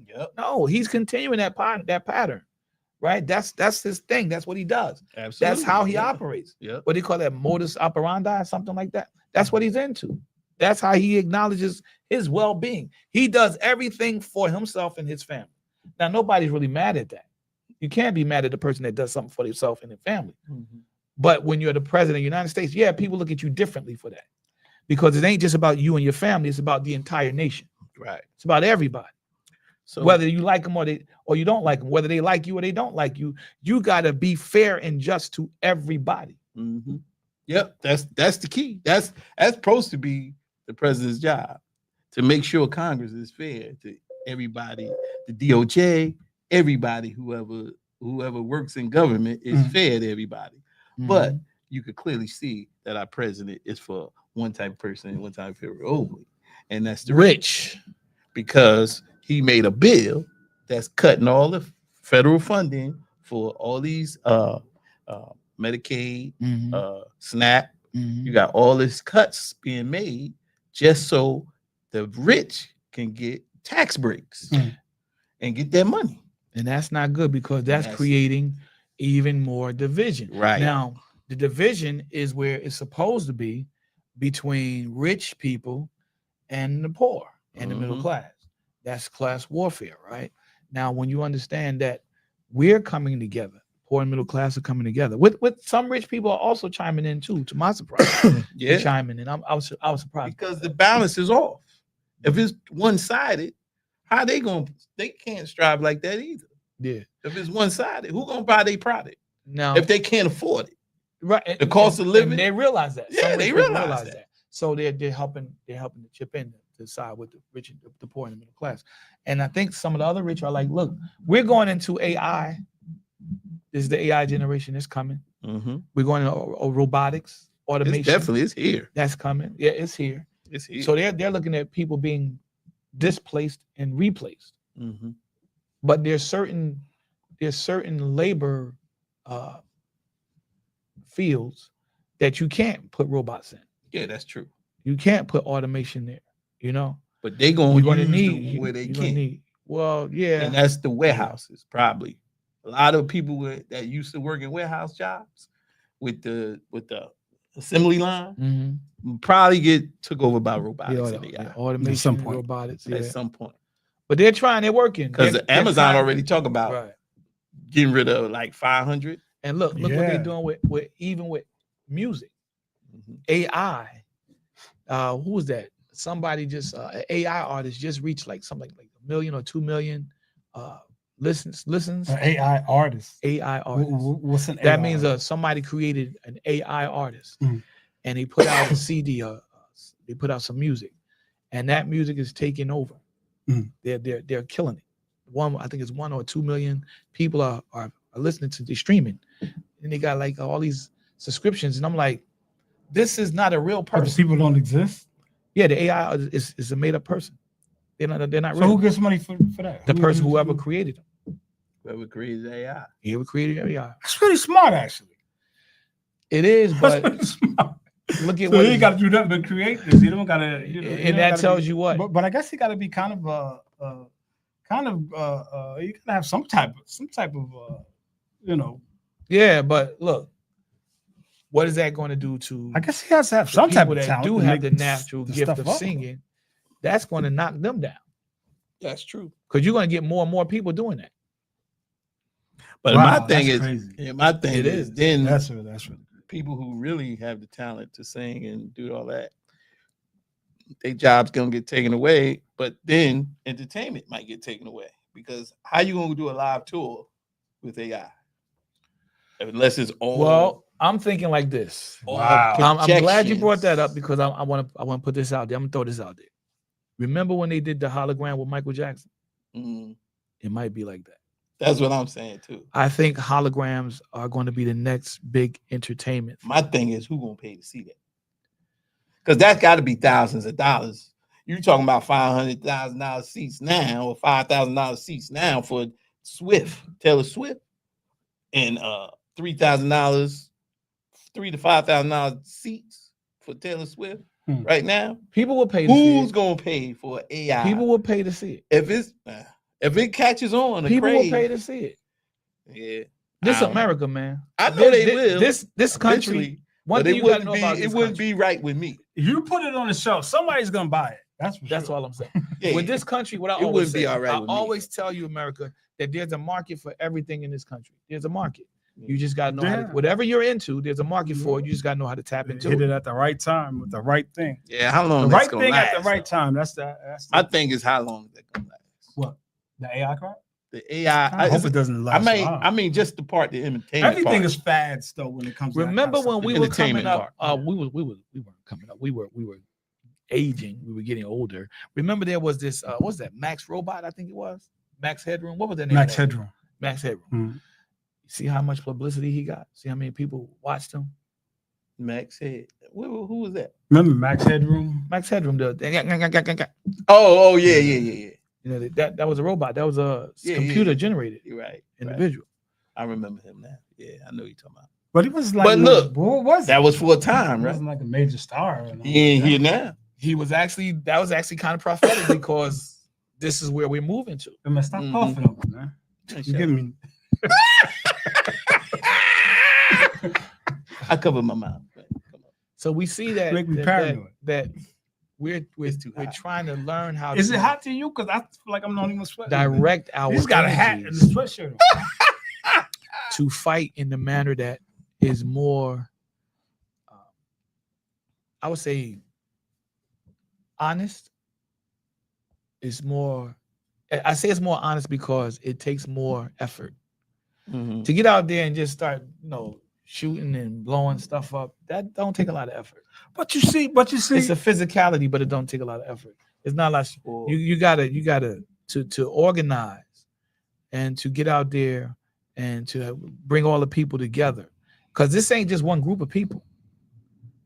Yep. No, he's continuing that pattern. Right? That's his thing. That's what he does. Absolutely. That's how he Yeah. operates. Yep. What do you call that? Modus operandi, something like that. That's what he's into. That's how he acknowledges his well-being. He does everything for himself and his family. Now, nobody's really mad at that. You can't be mad at the person that does something for themselves and their family. Mhm. But when you're the president of the United States, yeah, people look at you differently for that. Because it ain't just about you and your family, it's about the entire nation. Right. It's about everybody. So Whether you like them or you don't like them, whether they like you or they don't like you, you got to be fair and just to everybody. Mhm. Yep, that's the key. That's supposed to be the president's job, to make sure Congress is fair to everybody, the DOJ, everybody, whoever works in government is Mhm. fair to everybody. But you could clearly see that our president is for one type of person and one type of people only, and that's the Rich. because he made a bill that's cutting all the federal funding for all these Medicaid, SNAP. You got all these cuts being made just so the rich can get tax breaks Mhm. and get their money. And that's not good because that's Yes. creating even more division. Right. Now, the division is where it's supposed to be between rich people and the poor and the middle Mhm. class. That's class warfare, right? Now, when you understand that we're coming together, poor and middle class are coming together, with some rich people are also chiming in too, to my surprise. They're chiming in. I was surprised because the balance is off. If it's one-sided, how they can't strive like that either. yeah. If it's one-sided, who gonna buy their product Now, if they can't afford it? right, the cost of living- they realize that. Yeah, Some they rich people realize that. So they're helping to chip in to side with the rich and the poor and the middle class. And I think some of the other rich are like, look, we're going into AI. This is the AI generation that's coming. Mm-hmm. We're going into robotics, automation. It's here. That's coming. Yeah, it's here. It's here. So they're looking at people being displaced and replaced. Mhm. But there's certain labor fields that you can't put robots in. Yeah, that's true. You can't put automation there. You know, But they gonna you're going to use need the where they you're gonna can, need. Well, yeah, and that's the warehouses. Probably a lot of people that used to work in warehouse jobs with the assembly line mhm. probably get took over by robotics Yeah, and AI automation, some point. robotics. at Yeah. some point. But they're working Because They're Amazon trying- already talk about right. getting rid of like 500. And look what Yeah. they're doing with even with music. Mhm. AI. Who was that? Somebody just an AI artist just reached like something like 1 million or 2 million listens. An AI artist. AI artist. What's an That AI means artist? somebody created an AI artist, Mhm. and they put out a CD. They put out some music, and that music is taking over. Mhm. They're killing it. I think it's 1 or 2 million people are listening to the streaming, and they got like all these subscriptions, and I'm like, this is not a real But the person. people don't exist. Yeah, the AI is a made up person. They're not So real. who gets money for that? The person whoever created them. Whoever created AI. Whoever created AI. That's really smart, actually. It is, That's but really smart. look at So what he ain't got to do nothing but create this. He don't got to. and that tells you what. But I guess he got to be kind of you gotta have some type of Yeah, but look, what is that going to do to I guess he has to have the some type people of that talent do to have make the natural the gift stuff of up. singing? That's going to knock them down That's true. because you're going to get more and more people doing that. But Wow, my thing that's is, crazy. yeah, my thing It is is. then That's really people who really have the talent to sing and do all that, their job's gonna get taken away. But then entertainment might get taken away because how you gonna do a live tour with AI unless it's all Well, I'm thinking like this. all Wow. I'm glad you brought that up projections. because I want to put this out there. I'm gonna throw this out there. Remember when they did the hologram with Michael Jackson? Mhm. It might be like that. That's what I'm saying too. I think holograms are going to be the next big entertainment. My thing is who gonna pay to see that? Because that's got to be thousands of dollars. You're talking about $500,000 seats now or $5,000 seats now for Taylor Swift, and $3,000, $3,000 to $5,000 seats for Taylor Swift right now. People will pay to see Who's it. gonna pay for AI? People will pay to see it. If it catches on, People will craze, pay to see it. yeah. This I don't know. America, man. I know they will. This country. Eventually, One but thing it you got to wouldn't know be. about It this wouldn't country. be right with me. If you put it on the shelf, somebody's gonna buy it. That's That's all I'm saying. Yeah, With this country, what I It always wouldn't say, be all right I with me. always tell you, America, that there's a market for everything in this country. There's a market. You just got to know how to, Yeah. whatever you're into, there's a market for it. You just got to know how to tap into hit it. it at the right time with the right thing. Yeah, how The long? right that's gonna thing last, at the right though? time. That's My thing is how long is that gonna last? what the AI crap. The AI. I hope it doesn't last. I mean, just the part, the entertainment. everything part. is fads though when it comes. to that Remember kind of when stuff. we The were coming entertainment up? We weren't coming up. We were aging. We were getting older. Remember there was this. What was that? Max Robot, I think it was. Max Headroom. What was that name? Max of that? Headroom. Max Headroom. Mhm. See how much publicity he got. See how many people watched him. Max Head. Who was that? Remember Max Headroom? Max Headroom. Oh, yeah. You know that was a robot. That was a Yeah, computer yeah. generated You're right. individual. I remember him now. Yeah, I know you're talking about. But it was like. But look, what was That it? was for a time, It right? wasn't like a major star. Or He ain't here now. That was actually kind of prophetic because this is where we're moving to. Man, stop Mhm. coughing on me, man. You get me? I cover my mouth. Come on. So we see that Make me that, paranoid. that we're It's too we're hot. trying to learn how Is to it hot to you? Because I feel like I'm not even sweating. direct our He's got a hat and a energies sweatshirt on. to fight in the manner that is more, I would say, honest. It's more. I say it's more honest because it takes more effort Mhm. to get out there and just start, shooting and blowing stuff up. That don't take a lot of effort. But you see, It's a physicality, but it don't take a lot of effort. It's not like Or- you gotta to organize and to get out there and to bring all the people together, because this ain't just one group of people.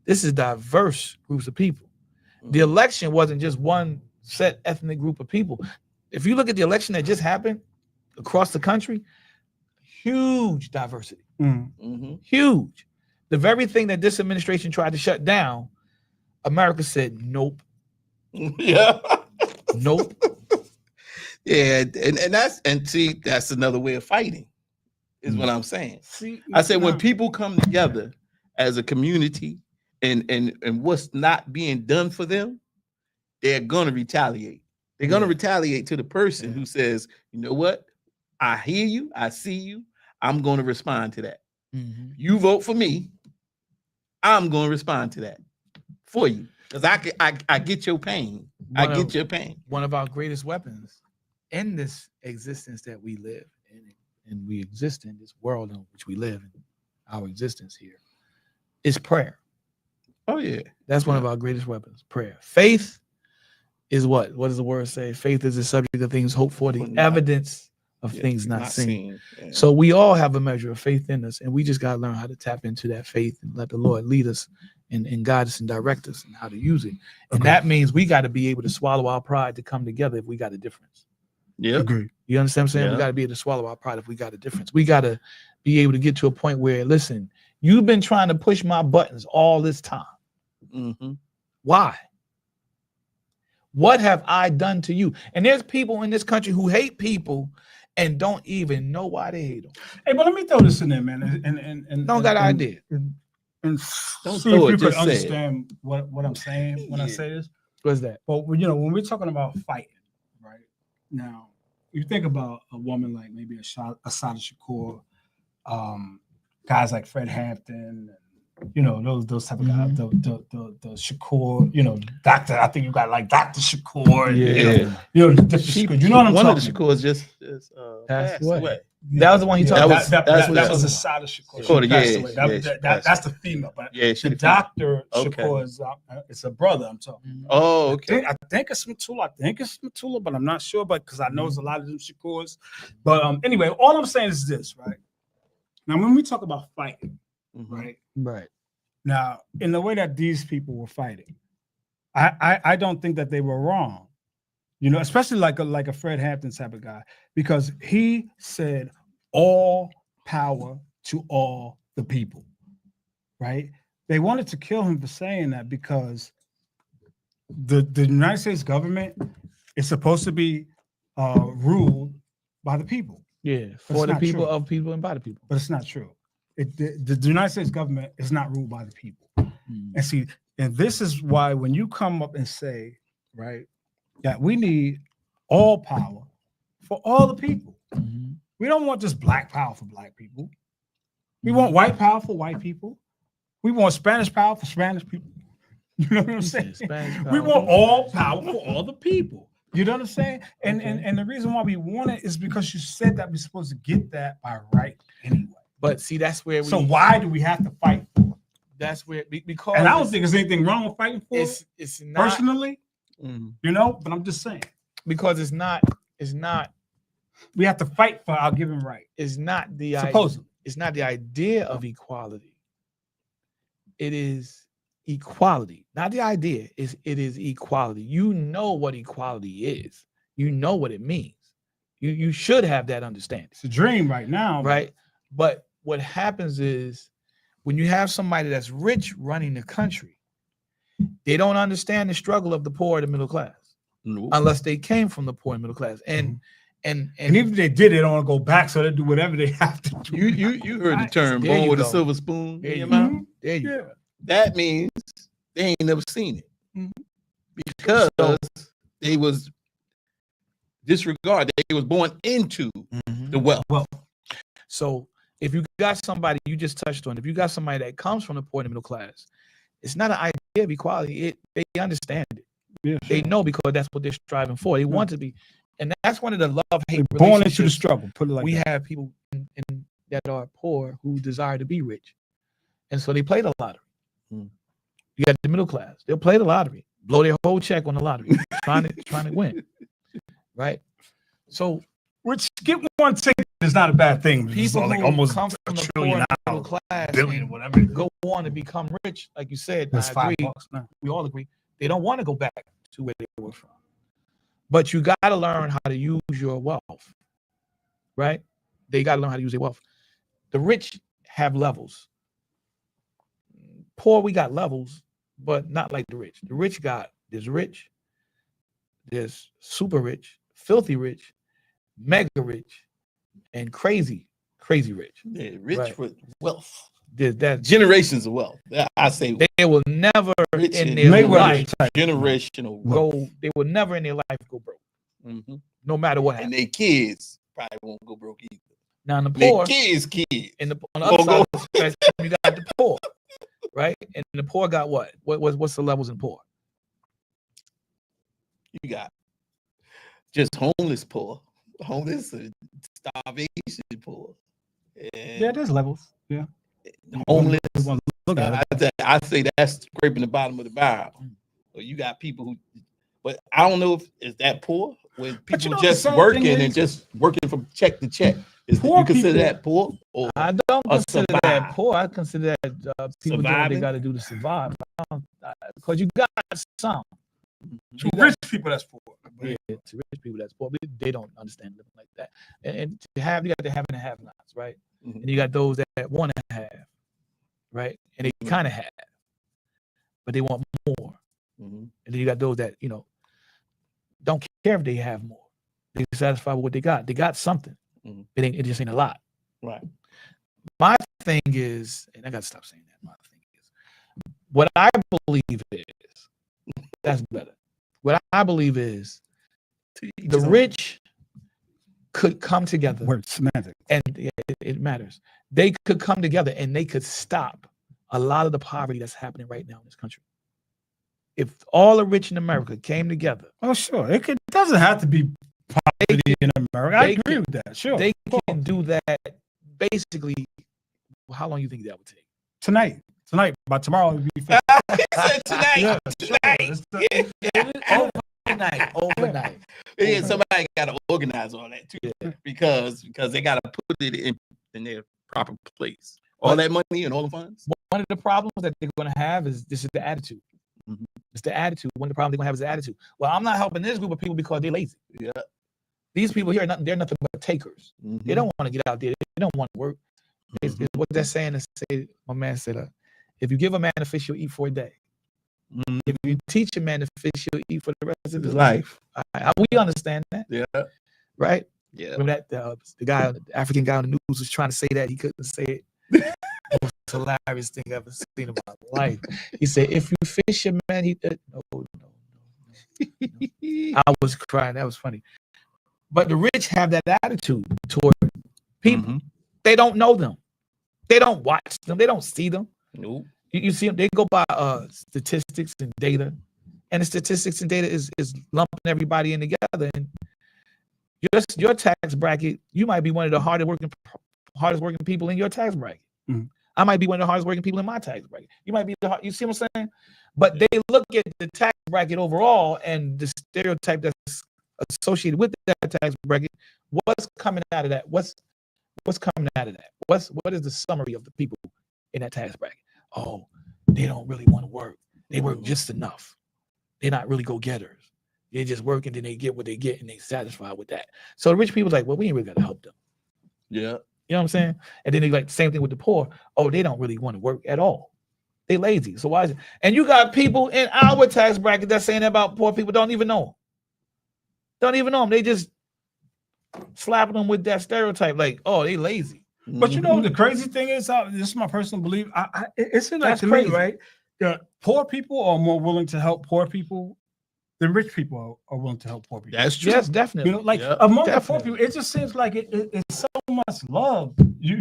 This is diverse groups of people. The election wasn't just one set ethnic group of people. If you look at the election that just happened across the country, huge diversity, huge. The very thing that this administration tried to shut down, America said, nope. Yeah. Nope. Yeah, and see, that's another way of fighting, is what I'm saying. See, I said when people come together as a community and what's not being done for them, they're gonna retaliate. They're gonna retaliate to the person who says, you know what? I hear you, I see you, I'm gonna respond to that. You vote for me, I'm gonna respond to that for you. Because I get your pain. I get your pain. One of our greatest weapons in this existence that we live in, and we exist in this world in which we live in, our existence here, is prayer. Oh, yeah. That's one of our greatest weapons, prayer. Faith is what? What does the word say? Faith is the subject of things hoped for, the evidence of things not seen. Yeah. So we all have a measure of faith in us, and we just got to learn how to tap into that faith and let the Lord lead us and guide us and direct us and how to use it. And that means we got to be able to swallow our pride to come together if we got a difference. Yeah. Agree. You understand what I'm saying? Yeah. We got to be able to swallow our pride if we got a difference. We got to be able to get to a point where, listen, you've been trying to push my buttons all this time. Why? What have I done to you? And there's people in this country who hate people and don't even know why they hate them. Hey, but let me throw this in there, man. And Don't got an idea. And Don't see throw if it, you could just say it. understand what I'm saying when I say this. What's that? But when we're talking about fighting, right now, you think about a woman like maybe Assata Shakur, guys like Fred Hampton, those type of guys, the Shakur, doctor. I think you got like Dr. Shakur. Shakur. You know what I'm One talking of the Shakurs just Passed passed away. That was the one he talked about. That was Assata Shakur. That's the female, but the Dr. Shakur is it's a brother. I'm talking. Oh, okay. I think it's Matula. But I'm not sure. But because I know there's a lot of them Shakurs. But anyway, all I'm saying is this, right? Now, when we talk about fighting, right now, in the way that these people were fighting, I don't think that they were wrong. Especially like a Fred Hampton type of guy, because he said all power to all the people, right? They wanted to kill him for saying that because the United States government is supposed to be ruled by the people. Yeah, for the people, of people, and by the people. But it's not true. The United States government is not ruled by the people. And see, and this is why when you come up and say, right, that we need all power for all the people. We don't want just black power for black people. We want white power for white people. We want Spanish power for Spanish people. You know what I'm saying? We want all power for all the people. You know what I'm saying? And the reason why we want it is because you said that we're supposed to get that by right anyway. But see, that's where we. So why do we have to fight for it? That's where because. And I don't think there's anything wrong with fighting for it. It's not personally. But I'm just saying. Because it's not. We have to fight for our given right. It's not the supposedly. It's not the idea of equality. It is equality, not the idea. It is equality. You know what equality is. You know what it means. You should have that understanding. It's a dream right now, right? But what happens is when you have somebody that's rich running the country, they don't understand the struggle of the poor and the middle class. Nope. Unless they came from the poor and middle class. And even if they did, they don't want to go back, so they do whatever they have to do. You heard the term born with a silver spoon in your mouth? There you go. That means they ain't never seen it. Because they was disregarded. They was born into the wealth. So if you got somebody, you just touched on, if you got somebody that comes from the poor and the middle class, it's not an idea of equality. They understand it. Yeah, they know because that's what they're striving for. They want to be, and that's one of the love-hate relationships. Born into the struggle. Put it like we have people that are poor who desire to be rich, and so they play the lottery. You got the middle class; they'll play the lottery, blow their whole check on the lottery, trying to win, right? So, which get one ticket is not a bad thing. People like almost come from $1 the trillion, poor middle class, billion, whatever. Go want to become rich, like you said, That's I agree. $5 now. We all agree. They don't want to go back to where they were from. But you got to learn how to use your wealth, right? They got to learn how to use their wealth. The rich have levels. Poor, we got levels, but not like the rich. The rich there's super rich, filthy rich, mega rich, and crazy rich. Yeah, rich Right. with wealth. There's that Generations of wealth. I say they will never Rich in and their Mayweather life type. generational wealth. go. They will never in their life go broke, Mhm. no matter what And happens. their kids probably won't go broke either. Now in the Their poor, kids. on the other won't side go- of the spectrum, you got the poor, right? And the poor got what? What's the levels in poor? You got just homeless poor, homeless and starvation poor, and Yeah, there's levels. Yeah. homeless. We want to look at it. I say that's scraping the bottom of the barrel. So you got people who, but I don't know if is that poor when But you people know, the just sad working thing and is- just working from check to check. Is Poor you consider people- that poor or I don't Or consider survive. that poor. I consider that people doing what they Surviving? got to do to survive. Because you got some. To rich people, that's poor. But Yeah, to rich people that's poor, but they don't understand living like that. And to have, you got the have and the have-nots, right? Mhm. And you got those that want to have, right? And they kind of have, but they want more. Mhm. And then you got those that don't care if they have more. They're satisfied with what they got. They got something. Mhm. It just ain't a lot. right? My thing is, and I got to stop saying that. My thing is, what I believe is, that's better. What I believe is, the rich could come together, word semantic. and it matters. They could come together and they could stop a lot of the poverty that's happening right now in this country. If all the rich in America came together, Oh, sure. It doesn't have to be poverty in America. I they agree can- with that. Sure. they can do that. Basically, how long you think that would take? Tonight. By tomorrow, it'll be fixed. He said tonight. Yeah, sure. Tonight. Overnight. Yeah, somebody got to organize all that too, Yeah. because they got to put it in their proper place. All that money and all the funds. One of the problems that they're going to have is the attitude. Mhm. It's the attitude. One of the problems they're going to have is the attitude. Well, I'm not helping this group of people because they're lazy. Yeah. These people here, they're nothing but takers. They don't want to get out there. They don't want to work. It's what they're saying is, my man said, if you give a man a fish, he'll eat for a day. Mhm. If you teach a man to fish, he'll eat for the rest of his His life. life. We understand that, Yeah. right? Yeah. Remember that the African guy on the news was trying to say that he couldn't say it. Most hilarious thing I've ever seen in my life. He said, "If you fish a man, he no. I was crying. That was funny. But the rich have that attitude toward people. Mhm. They don't know them. They don't watch them. They don't see them. Nope. You see them. They go by statistics and data, and the statistics and data is lumping everybody in together. And your tax bracket, you might be one of the hardest working people in your tax bracket. Mhm. I might be one of the hardest working people in my tax bracket. You might be you see what I'm saying? But they look at the tax bracket overall and the stereotype that's associated with that tax bracket. What's coming out of that? What's coming out of that? What is the summary of the people in that tax bracket? Oh, they don't really want to work. They work just enough. They're not really go-getters. They just work and then they get what they get and they satisfied with that. So the rich people's like, well, we ain't really got to help them. Yeah. You know what I'm saying? And then they like the same thing with the poor. Oh, they don't really want to work at all. They lazy. So why is it? And you got people in our tax bracket that's saying that about poor people, don't even know them. Don't even know them. They just slapping them with that stereotype, like, oh, they lazy. But you know, the crazy thing is, this is my personal belief. It seems like That's to crazy. me, right? The poor people are more willing to help poor people than rich people are willing to help poor people. That's true. Yes, definitely. You know, like Yeah, among the poor definitely. people, it just seems like it's so much love. You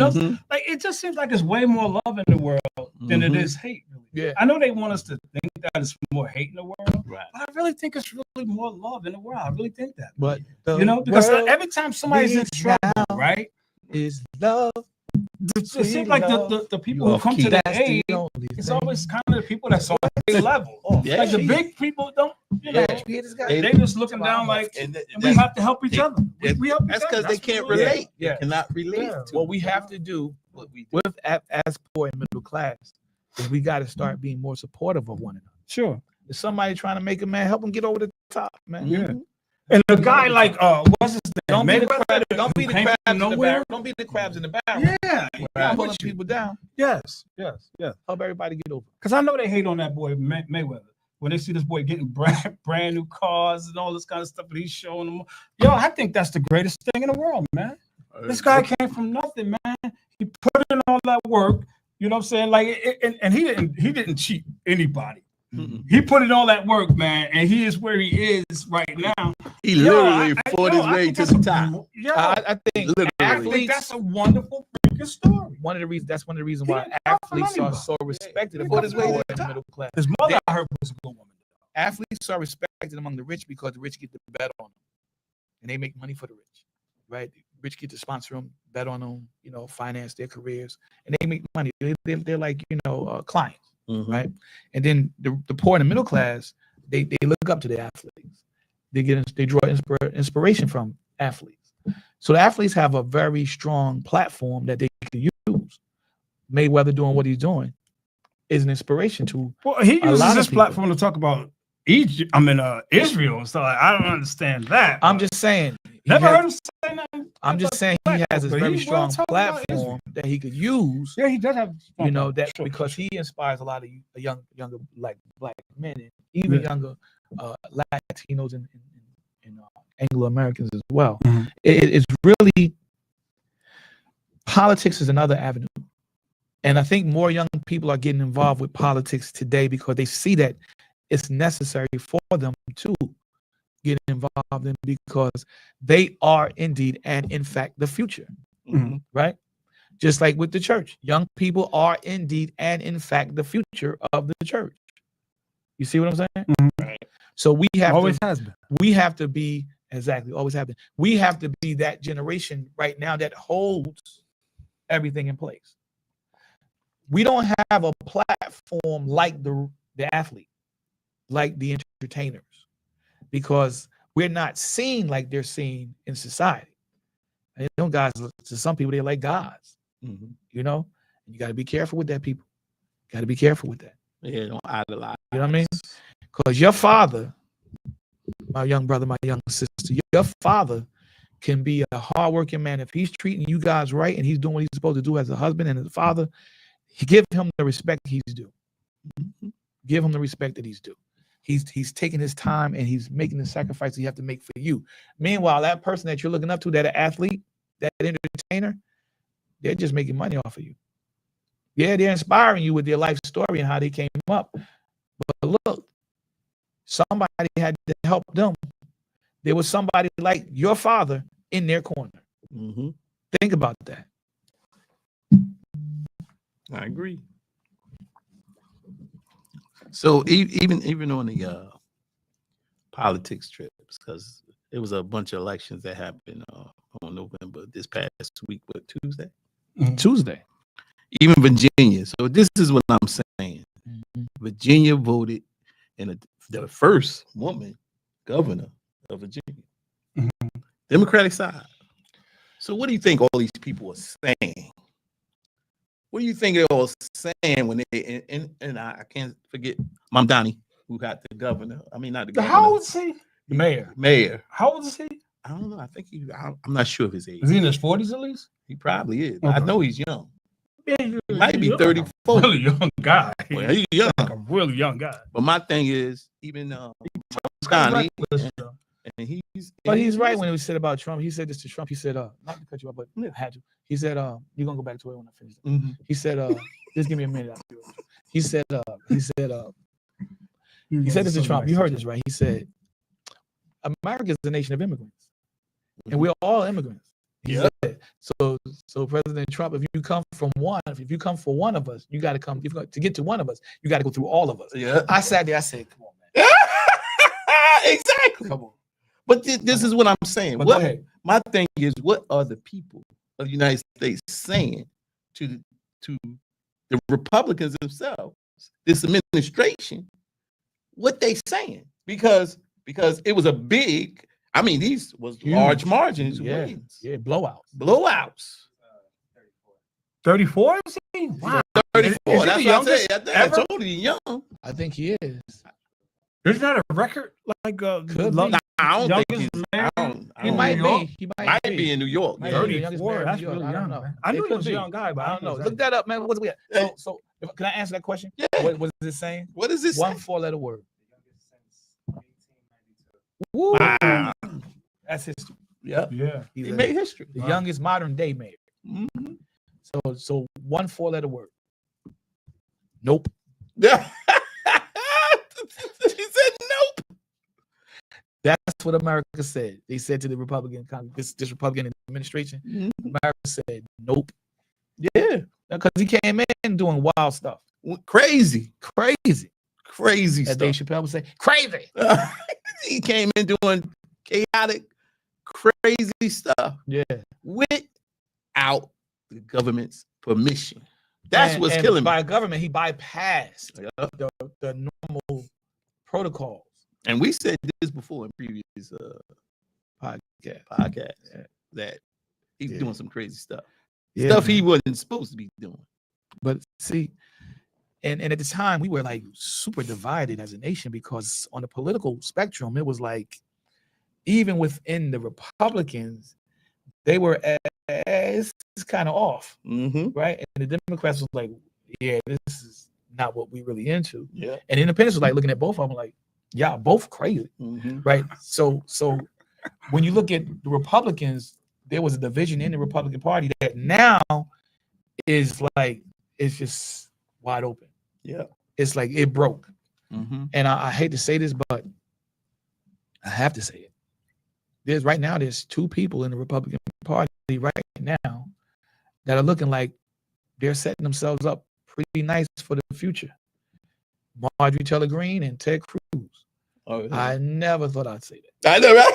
know, Mhm. like it just seems like there's way more love in the world than it Mhm. is hate. Really. Yeah. I know they want us to think that it's more hate in the world, Right. but I really think it's really more love in the world. I really think that. But You know, because world every time somebody's in needs trouble, now right? is love. it seems like the people who come to the aid, it's always kind of the people that's on their level. Yeah. Like the big people don't, you know, they just looking down like, and we have to help each other. We help each That's other. because they can't relate. They cannot relate. Yeah. To What we have to do with as poor and middle class is we got to start being more supportive of one another. Sure. If somebody trying to make a man, help him get over the top, man. Yeah. And a guy like what's his name? Don't be the Mayweather, crab, don't be who the came crabs from in the nowhere. barrel. Don't be the crabs in the barrel. Yeah, Pulling with you. people down. Yes. Help everybody get over. Because I know they hate on that boy Mayweather when they see this boy getting brand new cars and all this kind of stuff, and he's showing them. Yo, I think that's the greatest thing in the world, man. This guy came from nothing, man. He put in all that work. You know what I'm saying? Like, and he didn't cheat anybody. Mm-mm. He put in all that work, man, and he is where he is right now. He literally fought his way to the top. Yeah, I think Literally. I think that's a wonderful freaking story. one of the reasons He why didn't come from athletes are anybody. so respected He among fought his the way to poor the and top. middle class. His mother, I heard, was a good woman. Athletes are respected among the rich because the rich get to bet on them, and they make money for the rich, right? The rich get to sponsor them, bet on them, you know, finance their careers, and they make money. They're like, you know, clients. Mm-hmm. Right, and then the poor and the middle class, they look up to the athletes. They draw inspiration from athletes. So the athletes have a very strong platform that they can use. Mayweather doing what he's doing is an inspiration to. Well, he a lot uses of this people. platform to talk about Egypt. I mean, Israel and stuff. Like, I don't understand that. I'm just saying. never heard him say nothing. I'm just saying he has this But very he will strong talk about Israel. platform that he could use. Yeah, he does have. You know that Sure. because he inspires a lot of younger like black men and even younger Latinos and Anglo Americans as well. Mhm. It's really politics is another avenue, and I think more young people are getting involved with politics today because they see that it's necessary for them to get involved in because they are indeed and in fact the future, Mm-hmm. right? Just like with the church, young people are indeed and in fact the future of the church. You see what I'm saying? Mhm. So we have Always to, has been. we have to be exactly always have been. We have to be that generation right now that holds everything in place. We don't have a platform like the athlete, like the entertainers, because we're not seen like they're seen in society. And you know, guys, to some people, they're like gods, Mm-hmm. you know? And you got to be careful with that, people. Got to be careful with that. Yeah, don't idolize. You know what I mean? Because your father, my young brother, my young sister, your father can be a hardworking man. If he's treating you guys right and he's doing what he's supposed to do as a husband and as a father, give him the respect he's due. Mm-hmm. Give him the respect that he's due. He's taking his time and he's making the sacrifice you have to make for you. Meanwhile, that person that you're looking up to, that athlete, that entertainer, they're just making money off of you. Yeah, they're inspiring you with their life story and how they came up. But look, somebody had to help them. There was somebody like your father in their corner. Mm-hmm. Think about that. I agree. So even on the politics trips, because it was a bunch of elections that happened on November this past week, but Tuesday, Tuesday. even Virginia. So this is what I'm saying. Mhm. Virginia voted in the first woman governor of Virginia, Democratic side. So what do you think all these people are saying? What do you think they're all saying when they and I can't forget Mom Donnie, who got the governor. I mean, not the governor. How old is he? The mayor. Mayor. How old is he? I don't know. I think I'm not sure of his age. Is he in his 40s at least? He probably is. I Okay. know he's young. Yeah, He might be you're 34. Like a really young guy. Well, he's young. Like a really young guy. But my thing is, even Donnie, and But he's right when he said about Trump. He said this to Trump. He said, not to cut you off, but I had to. He said, you're gonna go back to it when I finish. Mhm. He said, just give me a minute. He said this to Trump. You heard this, right? He said, America is a nation of immigrants, and we're all immigrants. He Yeah. said, so President Trump, if you come for one of us, you got to come. To get to one of us, you got to go through all of us. Yeah. I sat there. I said, come on, man. Exactly. Come on. But this is what I'm saying. But go What ahead. my thing is, what are the people of the United States saying to the Republicans themselves, this administration, what they saying, because it was a big. I mean, these was Huge. large margins, Yeah, wins, yeah, blowouts. 34? Wow. 34. Is he That's the what I youngest said. I ever? told you young. I think he is. Isn't that a record? Like Could be. Nah, I don't think youngest he's. man I He don't might know. be. He Might be in New York. Might Yeah. be the youngest 34, mayor of that's New York. really I don't young, know. man. I It knew he could was a be. young guy, but I don't know. exactly. Look that up, man. What's we at? Hey. So can I answer that question? Yeah. What is it saying? What is this? One 4-letter word. Woo. Wow. That's history. Yeah. Yeah. He's He a- made history. the youngest modern day mayor. Mhm. So one 4-letter word. Nope. Yeah. He said nope. That's what America said. They said to the Republican Congress, this Republican administration. America said nope. Yeah. Because he came in doing wild stuff. Crazy. Crazy. Crazy As Dave stuff. Chappelle would say, crazy. He came in doing chaotic, crazy stuff Yeah. without the government's permission. That's what's and killing me. by government, he bypassed Yeah. the normal protocols. And we said this before in previous Podcast. podcasts Yeah. that he's Yeah. doing some crazy stuff. Yeah, Stuff man. he wasn't supposed to be doing. But see, and at the time we were like super divided as a nation because on the political spectrum, it was like even within the Republicans, they were it's kind of off, Mm-hmm. right? And the Democrats was like, yeah, this is not what we really into. Yeah. And the Independents was like looking at both of them like, yeah, both crazy, Mm-hmm. right? So when you look at the Republicans, there was a division in the Republican Party that now is like it's just wide open. Yeah. It's like it broke. Mm-hmm. And I hate to say this, but I have to say it. There's two people in the Republican Party right now that are looking like they're setting themselves up pretty nice for the future. Marjorie Taylor Greene and Ted Cruz. Oh, yeah. I never thought I'd say that. I know, right?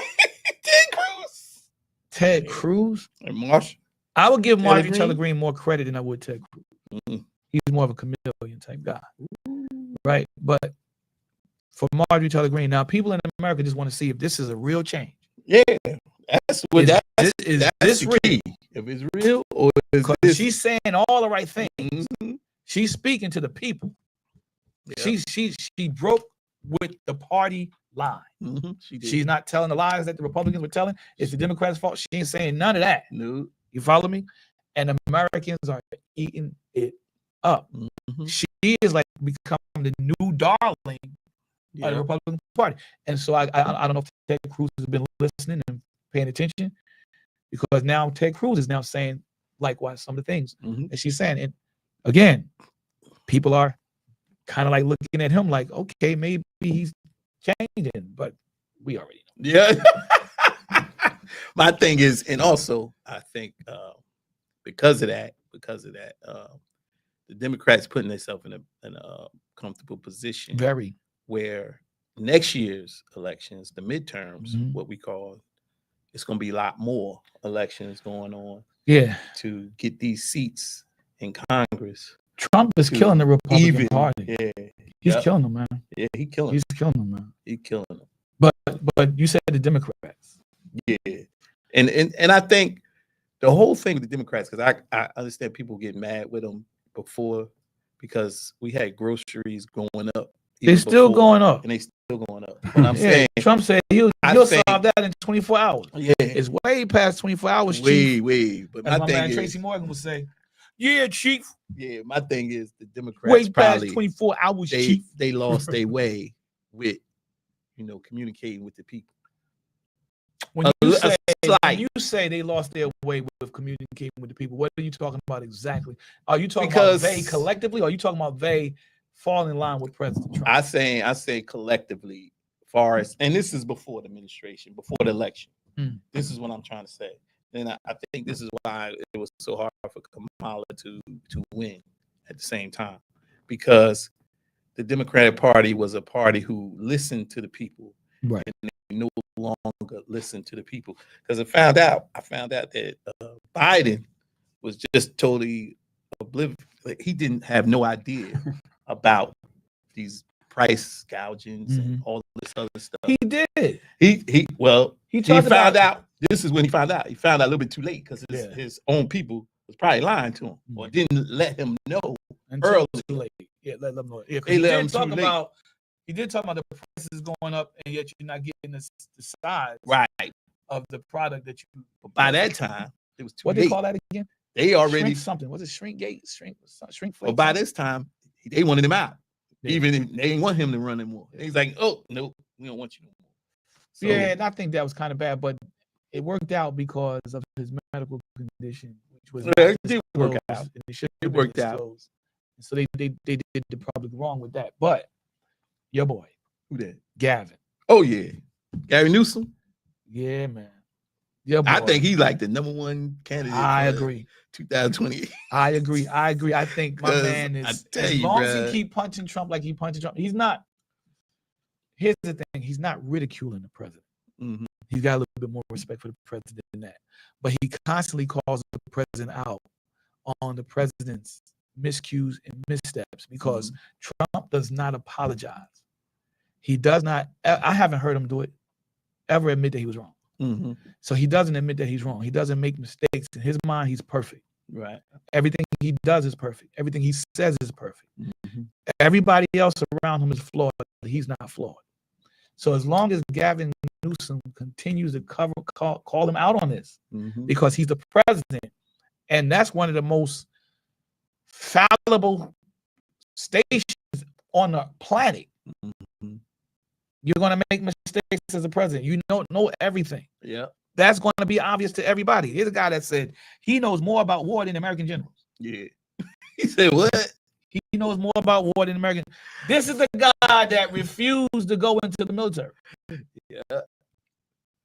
Ted Cruz Ted Cruz. and Marshall. I would give Taylor Marjorie Taylor Greene? Greene more credit than I would Ted Cruz. Mhm. He's more of a chameleon type guy, right? But for Marjorie Taylor Greene, now people in America just want to see if this is a real change. Yeah, that's what Is that's this the key. If it's real or is Because this? she's saying all the right things. Mhm. She's speaking to the people. Yeah. She broke with the party line. Mhm. She did. She's not telling the lies that the Republicans were telling. It's the Democrats' fault. She ain't saying none of that. no. You follow me? And Americans are eating it up. Mhm. She is like become the new darling of the Yeah. Republican Party. And so I don't know if Ted Cruz has been listening and paying attention, because now Ted Cruz is now saying likewise some of the things Mhm. that she's saying. And again, people are kind of like looking at him like, okay, maybe he's changing, but we already know. Yeah. My thing is, and also I think because of that, the Democrats putting themselves in a comfortable position Very. where next year's elections, the midterms, Mhm. what we call, it's going to be a lot more elections going on Yeah. to get these seats in Congress. Trump is To killing the Republican Even, Party. yeah, He's Yep. killing them, man. yeah, he killing, He's killing them, man. he killing them. But you said the Democrats. Yeah, and I think the whole thing with the Democrats, because I understand people get mad with them before because we had groceries going up. They're even still before, going up. and they still going up. But I'm Yeah, saying, Trump said he'll I solve think- that in 24 hours. yeah, It's way past 24 hours, Chief. way. But As my my man thing Tracy is, Morgan would say, yeah, Chief, yeah, my thing is the Democrats way past probably 24 hours, they Chief. they lost their way with communicating with the people. When a you, li- a say, slight. when you say they lost their way with communicating with the people, what are you talking about exactly? Are you talking Because- about they collectively, or are you talking about they fall in line with President Trump? I say collectively, far as, and this is before the administration, before the election. Mm. This is what I'm trying to say. And I think this is why it was so hard for Kamala to win at the same time, because the Democratic Party was a party who listened to the people, Right. and they no longer listen to the people. Because I found out that Biden was just totally like, he didn't have no idea about these price gougings and all this other stuff. He did. He talked found about out. This is when he found out. He found out a little bit too late because his own people was probably lying to him or didn't let him know early. Too late. Yeah, let them know. Yeah, They he let did him talk too late. about. He did talk about the prices going up, and yet you're not getting the size Right. of the product that you. But by that time, it was too What late. they call that again? They already Shrink something. Was it shrink gate? Shrink But by this time, they wanted him out. Yeah. Even if they didn't want him to run anymore. He's like, oh no, we don't want you no more. So, Yeah, and I think that was kind of bad, but it worked out because of his medical condition, which was it did work disclosed, out. and it should It have been worked out. disclosed. So they did the public wrong with that. But your boy, Who that? Gavin. Oh yeah, Gary Newsom. Yeah, man. Your boy. I think he's like the number one candidate. I for agree. 2028. I agree. I think my 'Cause man I is tell as you, long as bruh. he keep punching Trump like he punching Trump, he's not. Here's the thing: he's not ridiculing the president. Mhm. He's got a little bit more respect for the president than that. But he constantly calls the president out on the president's miscues and missteps because Trump does not apologize. He does not. I haven't heard him do it ever admit that he was wrong. Mhm. So he doesn't admit that he's wrong. He doesn't make mistakes. In his mind, he's perfect. Right. Everything he does is perfect. Everything he says is perfect. Mhm. Everybody else around him is flawed. He's not flawed. So as long as Gavin Newsom continues to call him out on this, Mhm. because he's the president, and that's one of the most fallible stations on the planet. Mhm. You're going to make mistakes as a president. You don't know everything. Yeah. That's going to be obvious to everybody. Here's a guy that said he knows more about war than American generals. Yeah. He said what? He knows more about war than American. This is the guy that refused to go into the military. Yeah.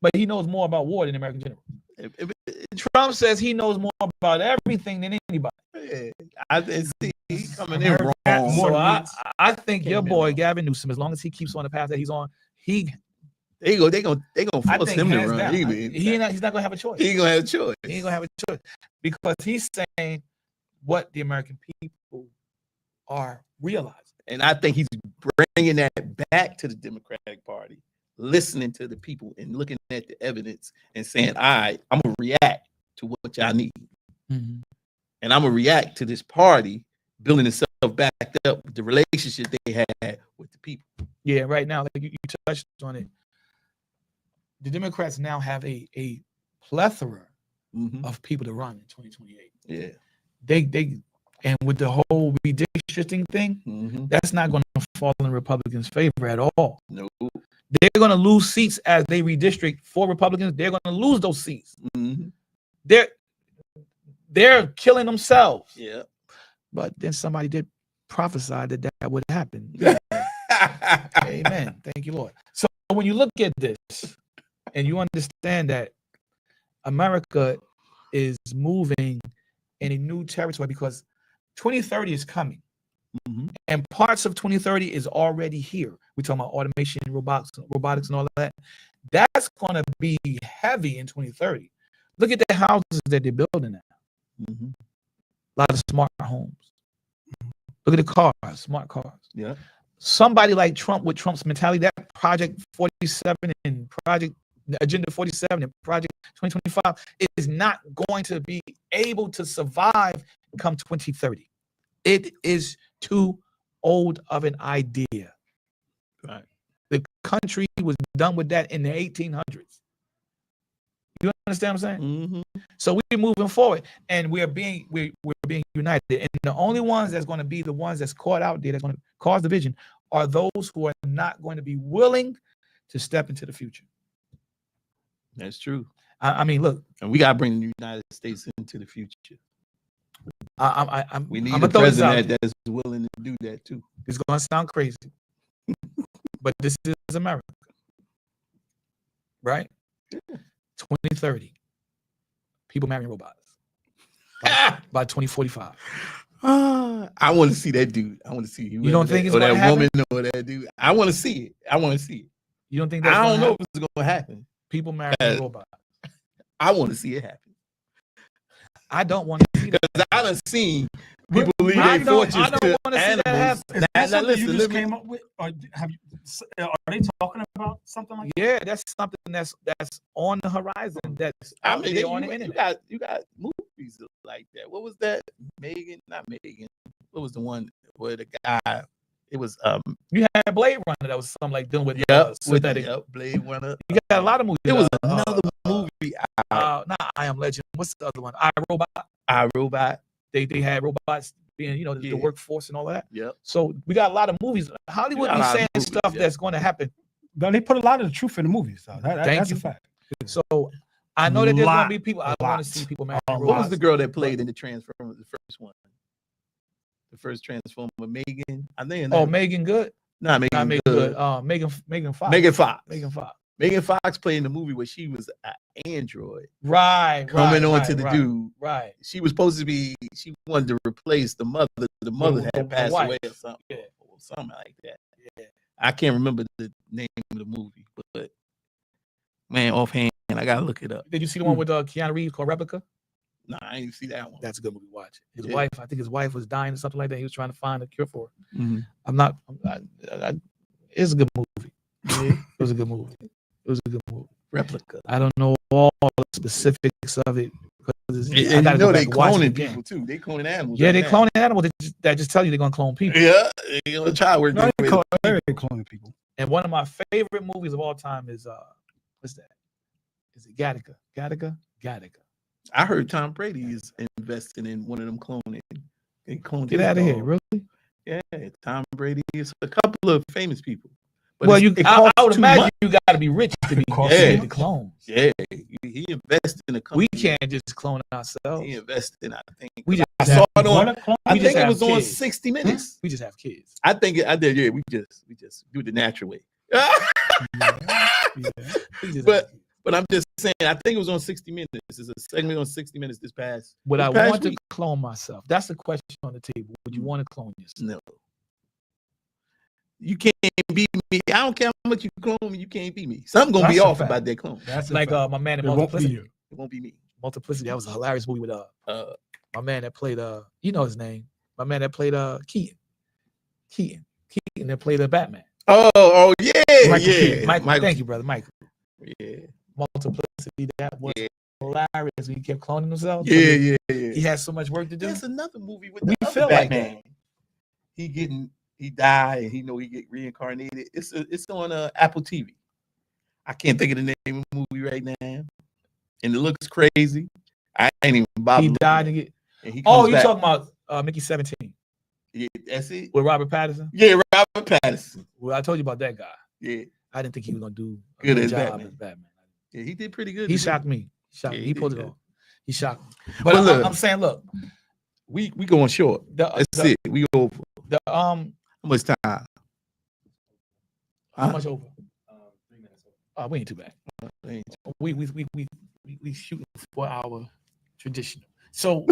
But he knows more about war than American generals. If Trump says he knows more about everything than anybody. I see he's coming in wrong. So I think your Came in boy wrong. Gavin Newsom, as long as he keeps on the path that he's on, They gonna I force think him to hands run. down, He's not going to have a choice. he ain't gonna have a choice. He ain't gonna have a choice because he's saying what the American people are realizing. And I think he's bringing that back to the Democratic Party, listening to the people and looking at the evidence and saying, all right, I'm going to react to what y'all need. Mm-hmm. And I'm going to react to this party building itself back up with the relationship they had with the people. Yeah, right now, like you touched on it. The Democrats now have a plethora of people to run in 2028. Yeah. They and with the whole redistricting thing, that's not going to fall in Republicans' favor at all. No. They're going to lose seats as they redistrict for Republicans. They're going to lose those seats. They're killing themselves. Yeah. But then somebody did prophesy that would happen. Amen. Thank you, Lord. So when you look at this and you understand that America is moving in a new territory because 2030 is coming. And parts of 2030 is already here. We're talking about automation, robotics and all of that. That's going to be heavy in 2030. Look at the houses that they're building now. A lot of smart homes. Look at the cars, smart cars. Yeah. Somebody like Trump with Trump's mentality, that Project 47 and Project Agenda 47 and Project 2025 is not going to be able to survive come 2030. It is too old of an idea. Right. The country was done with that in the 1800s. You understand what I'm saying? So we're moving forward, and we're being united. And the only ones that's going to be the ones that's caught out there that's going to cause division are those who are not going to be willing to step into the future. That's true. I mean, look, and we got to bring the United States into the future. We need a president that's willing to do that too. It's going to sound crazy, but this is America, right? 2030, people marrying robots by 2045. I want to see that dude. I want to see you don't think it's or going to that happen? woman or that dude. I want to see it. I want to see it. You don't think that's I don't know happen? if it's going to happen. People marrying robots. I want to see it happen. I don't want to see that. Because I done seen People leave I their don't- fortunes I don't to wanna see that animals. happen. Is that Now, something listen, you just let me- came up with, or have you? Are they talking about something like Yeah, that's something that's on the horizon. That's I out mean, there on the you internet. got movies like that. What was that? Megan, not Megan. What was the one where the guy? It was You had Blade Runner that was something like dealing with with synthetic. Blade Runner. You got a lot of movies. It was another movie. Not I Am Legend. What's the other one? I, Robot. I Robot. They had robots being, the Yeah. workforce and all that. Yep. So we got a lot of movies. Hollywood got a be lot of saying movies, stuff yeah. that's going to happen. that? They put a lot of the truth in the movies, though. Thank That's you. a fact. So I know that there's going Lot, to be people. I a want lot. to see people marrying A What robots. was the girl that played in the Transformers, the first one? The first Transformer, Megan. I think. Oh, Megan Good. not Megan. Not Megan Good. Good. Megan Fox. Megan Fox. Megan Fox. Megan Fox played in the movie where she was an android Right. coming on right, to the right, dude. Right. She was supposed to be. She wanted to replace the mother. The mother The had passed wife. away or something. Yeah. Or something like that. Yeah. I can't remember the name of the movie, but man, offhand, I gotta look it up. Did you see the one with Keanu Reeves called Replica? Nah, I didn't see that one. That's a good movie. Watch it. His Yeah. wife, I think his wife was dying or something like that. He was trying to find a cure for her. Mhm. I'm not. It's a good movie. It was a good movie. It was a good movie. Replica. I don't know all the specifics of it because And I you gotta know go they back and watch it cloning again. people too. They cloning animals. Yeah, right they now. cloning animals that just tell you they're gonna clone people. Yeah, they gonna try to work. No, their they way. call- they're cloning people. And one of my favorite movies of all time is what's that? Is it Gattaca? Gattaca. I heard Tom Brady is investing in one of them cloning. They cloned Get his out of here, dog. really? Yeah, Tom Brady is a couple of famous people. But Well, it's- it I costs would too imagine much. you got to be rich to be costs too yeah. much. the clones. Yeah, he invested in a company. We can't just clone ourselves. He invested in. I think. We just I saw it on. Wanna clone? I we just think it have was on kids. 60 Minutes. We just have kids. I think I did. Yeah, we just do it the natural way. We just But- have kids. But I'm just saying, I think it was on 60 Minutes. It's a segment on 60 Minutes this past. Would I past want to week. clone myself? That's the question on the table. Would you want to clone yourself? No. You can't beat me. I don't care how much you clone me, you can't beat me. Something gonna be That's a off fact. about that clone. That's a Like fact. my man in It won't be Multiplicity. you. It won't be me. Multiplicity. That was a hilarious movie with Uh, my man that played you know his name. My man that played Keaton that played Batman. oh yeah, Michael yeah. Keaton. Mike, thank you, brother. Mike. Yeah, Multiplicity. That was Yeah. hilarious. He kept cloning himself. yeah. He had so much work to do. There's another movie with We the other feel like Batman. He died and he get reincarnated. It's on Apple TV. I can't think of the name of the movie right now, and it looks crazy. I ain't even bothered. He looking died at and it. get. And he Oh, comes you back. talking about Mickey 17 Yeah, that's it. with Robert Pattinson? Yeah, Robert Pattinson. Well, I told you about that guy. Yeah, I didn't think he was gonna do a Good good as job Batman. as Batman. yeah, he did pretty good. He today. shocked me. Yeah, He he pulled did it good. off. He shocked me. But Well, look. I'm saying, look, We going short. That's the it. We go over. How much time? how Huh? much over? 3 minutes over. We ain't too bad. We shooting for our traditional. So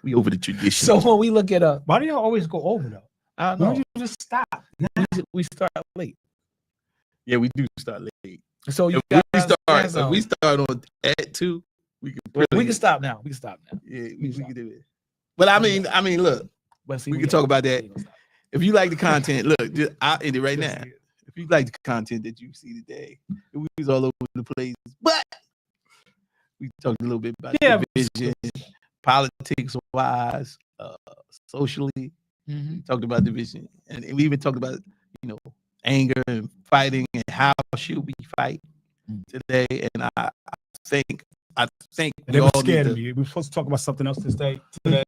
We over the tradition. so when we look at Why do y'all always go over though? I don't Why know. don't you just stop? We start late. yeah, we do start late. So you If got we start on at 2, we can. we can stop now. We can stop now. Yeah, we we stop. can do it. But I mean, look. But see, We can talk about that. we gonna stop. If you like the content, look, I'll end it right now. If you like the content that you see today, we was all over the place, but we talked a little bit about Yeah. division, politics wise, socially. Mhm. We talked about division, and we even talked about anger and fighting and how should we fight Mm. today. And I think They were all need scared to- of me. We were supposed to talk about something else today, but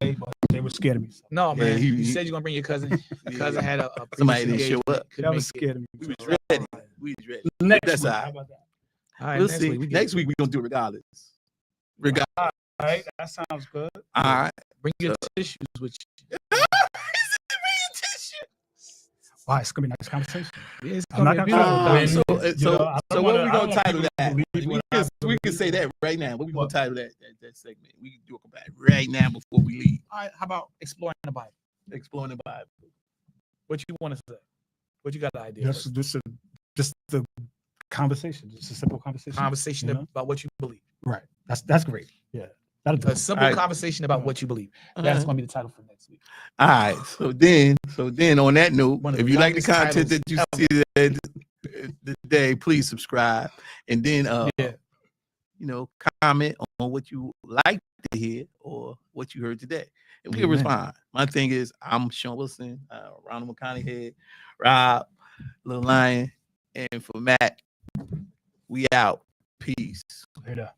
they were scared of me. No, Yeah, man. he- you he- said you're gonna bring your cousin. Your Yeah. cousin had a Somebody previous didn't show engagement, up. couldn't That make was it. scared of me. We was ready. We was ready. Next That's week. all right. How about that? All right, We'll next see. week we get- Next week we're gonna do it regardless. Regardless. All right, that sounds good. All right. bring your tissues with you. Wow, it's gonna be a nice conversation. Yeah, it's I'm not gonna be gonna beautiful. try When- to- You know, I So don't what wanna- we I gonna don't want title people that? to believe what I We can believe. say that right now. What we gonna What? title that segment? We can do it right now before we leave. All right, how about exploring the Bible? Exploring the Bible. What you want to say? What you got the idea? Just the conversation, just a simple conversation. Conversation you know? about what you believe. Right. That's great. Yeah. That'll do A it. simple All right. conversation about what you believe. That's going to be the title for next week. All right. So then on that note, One of if the you like the longest content that you titles see today, please subscribe. And then Yeah. comment on what you like to hear or what you heard today. And we'll Amen. respond. My thing is, I'm Sean Wilson, Ronald McConaughey, Rob, Lil Lion, and for Matt, we out. Peace. Later.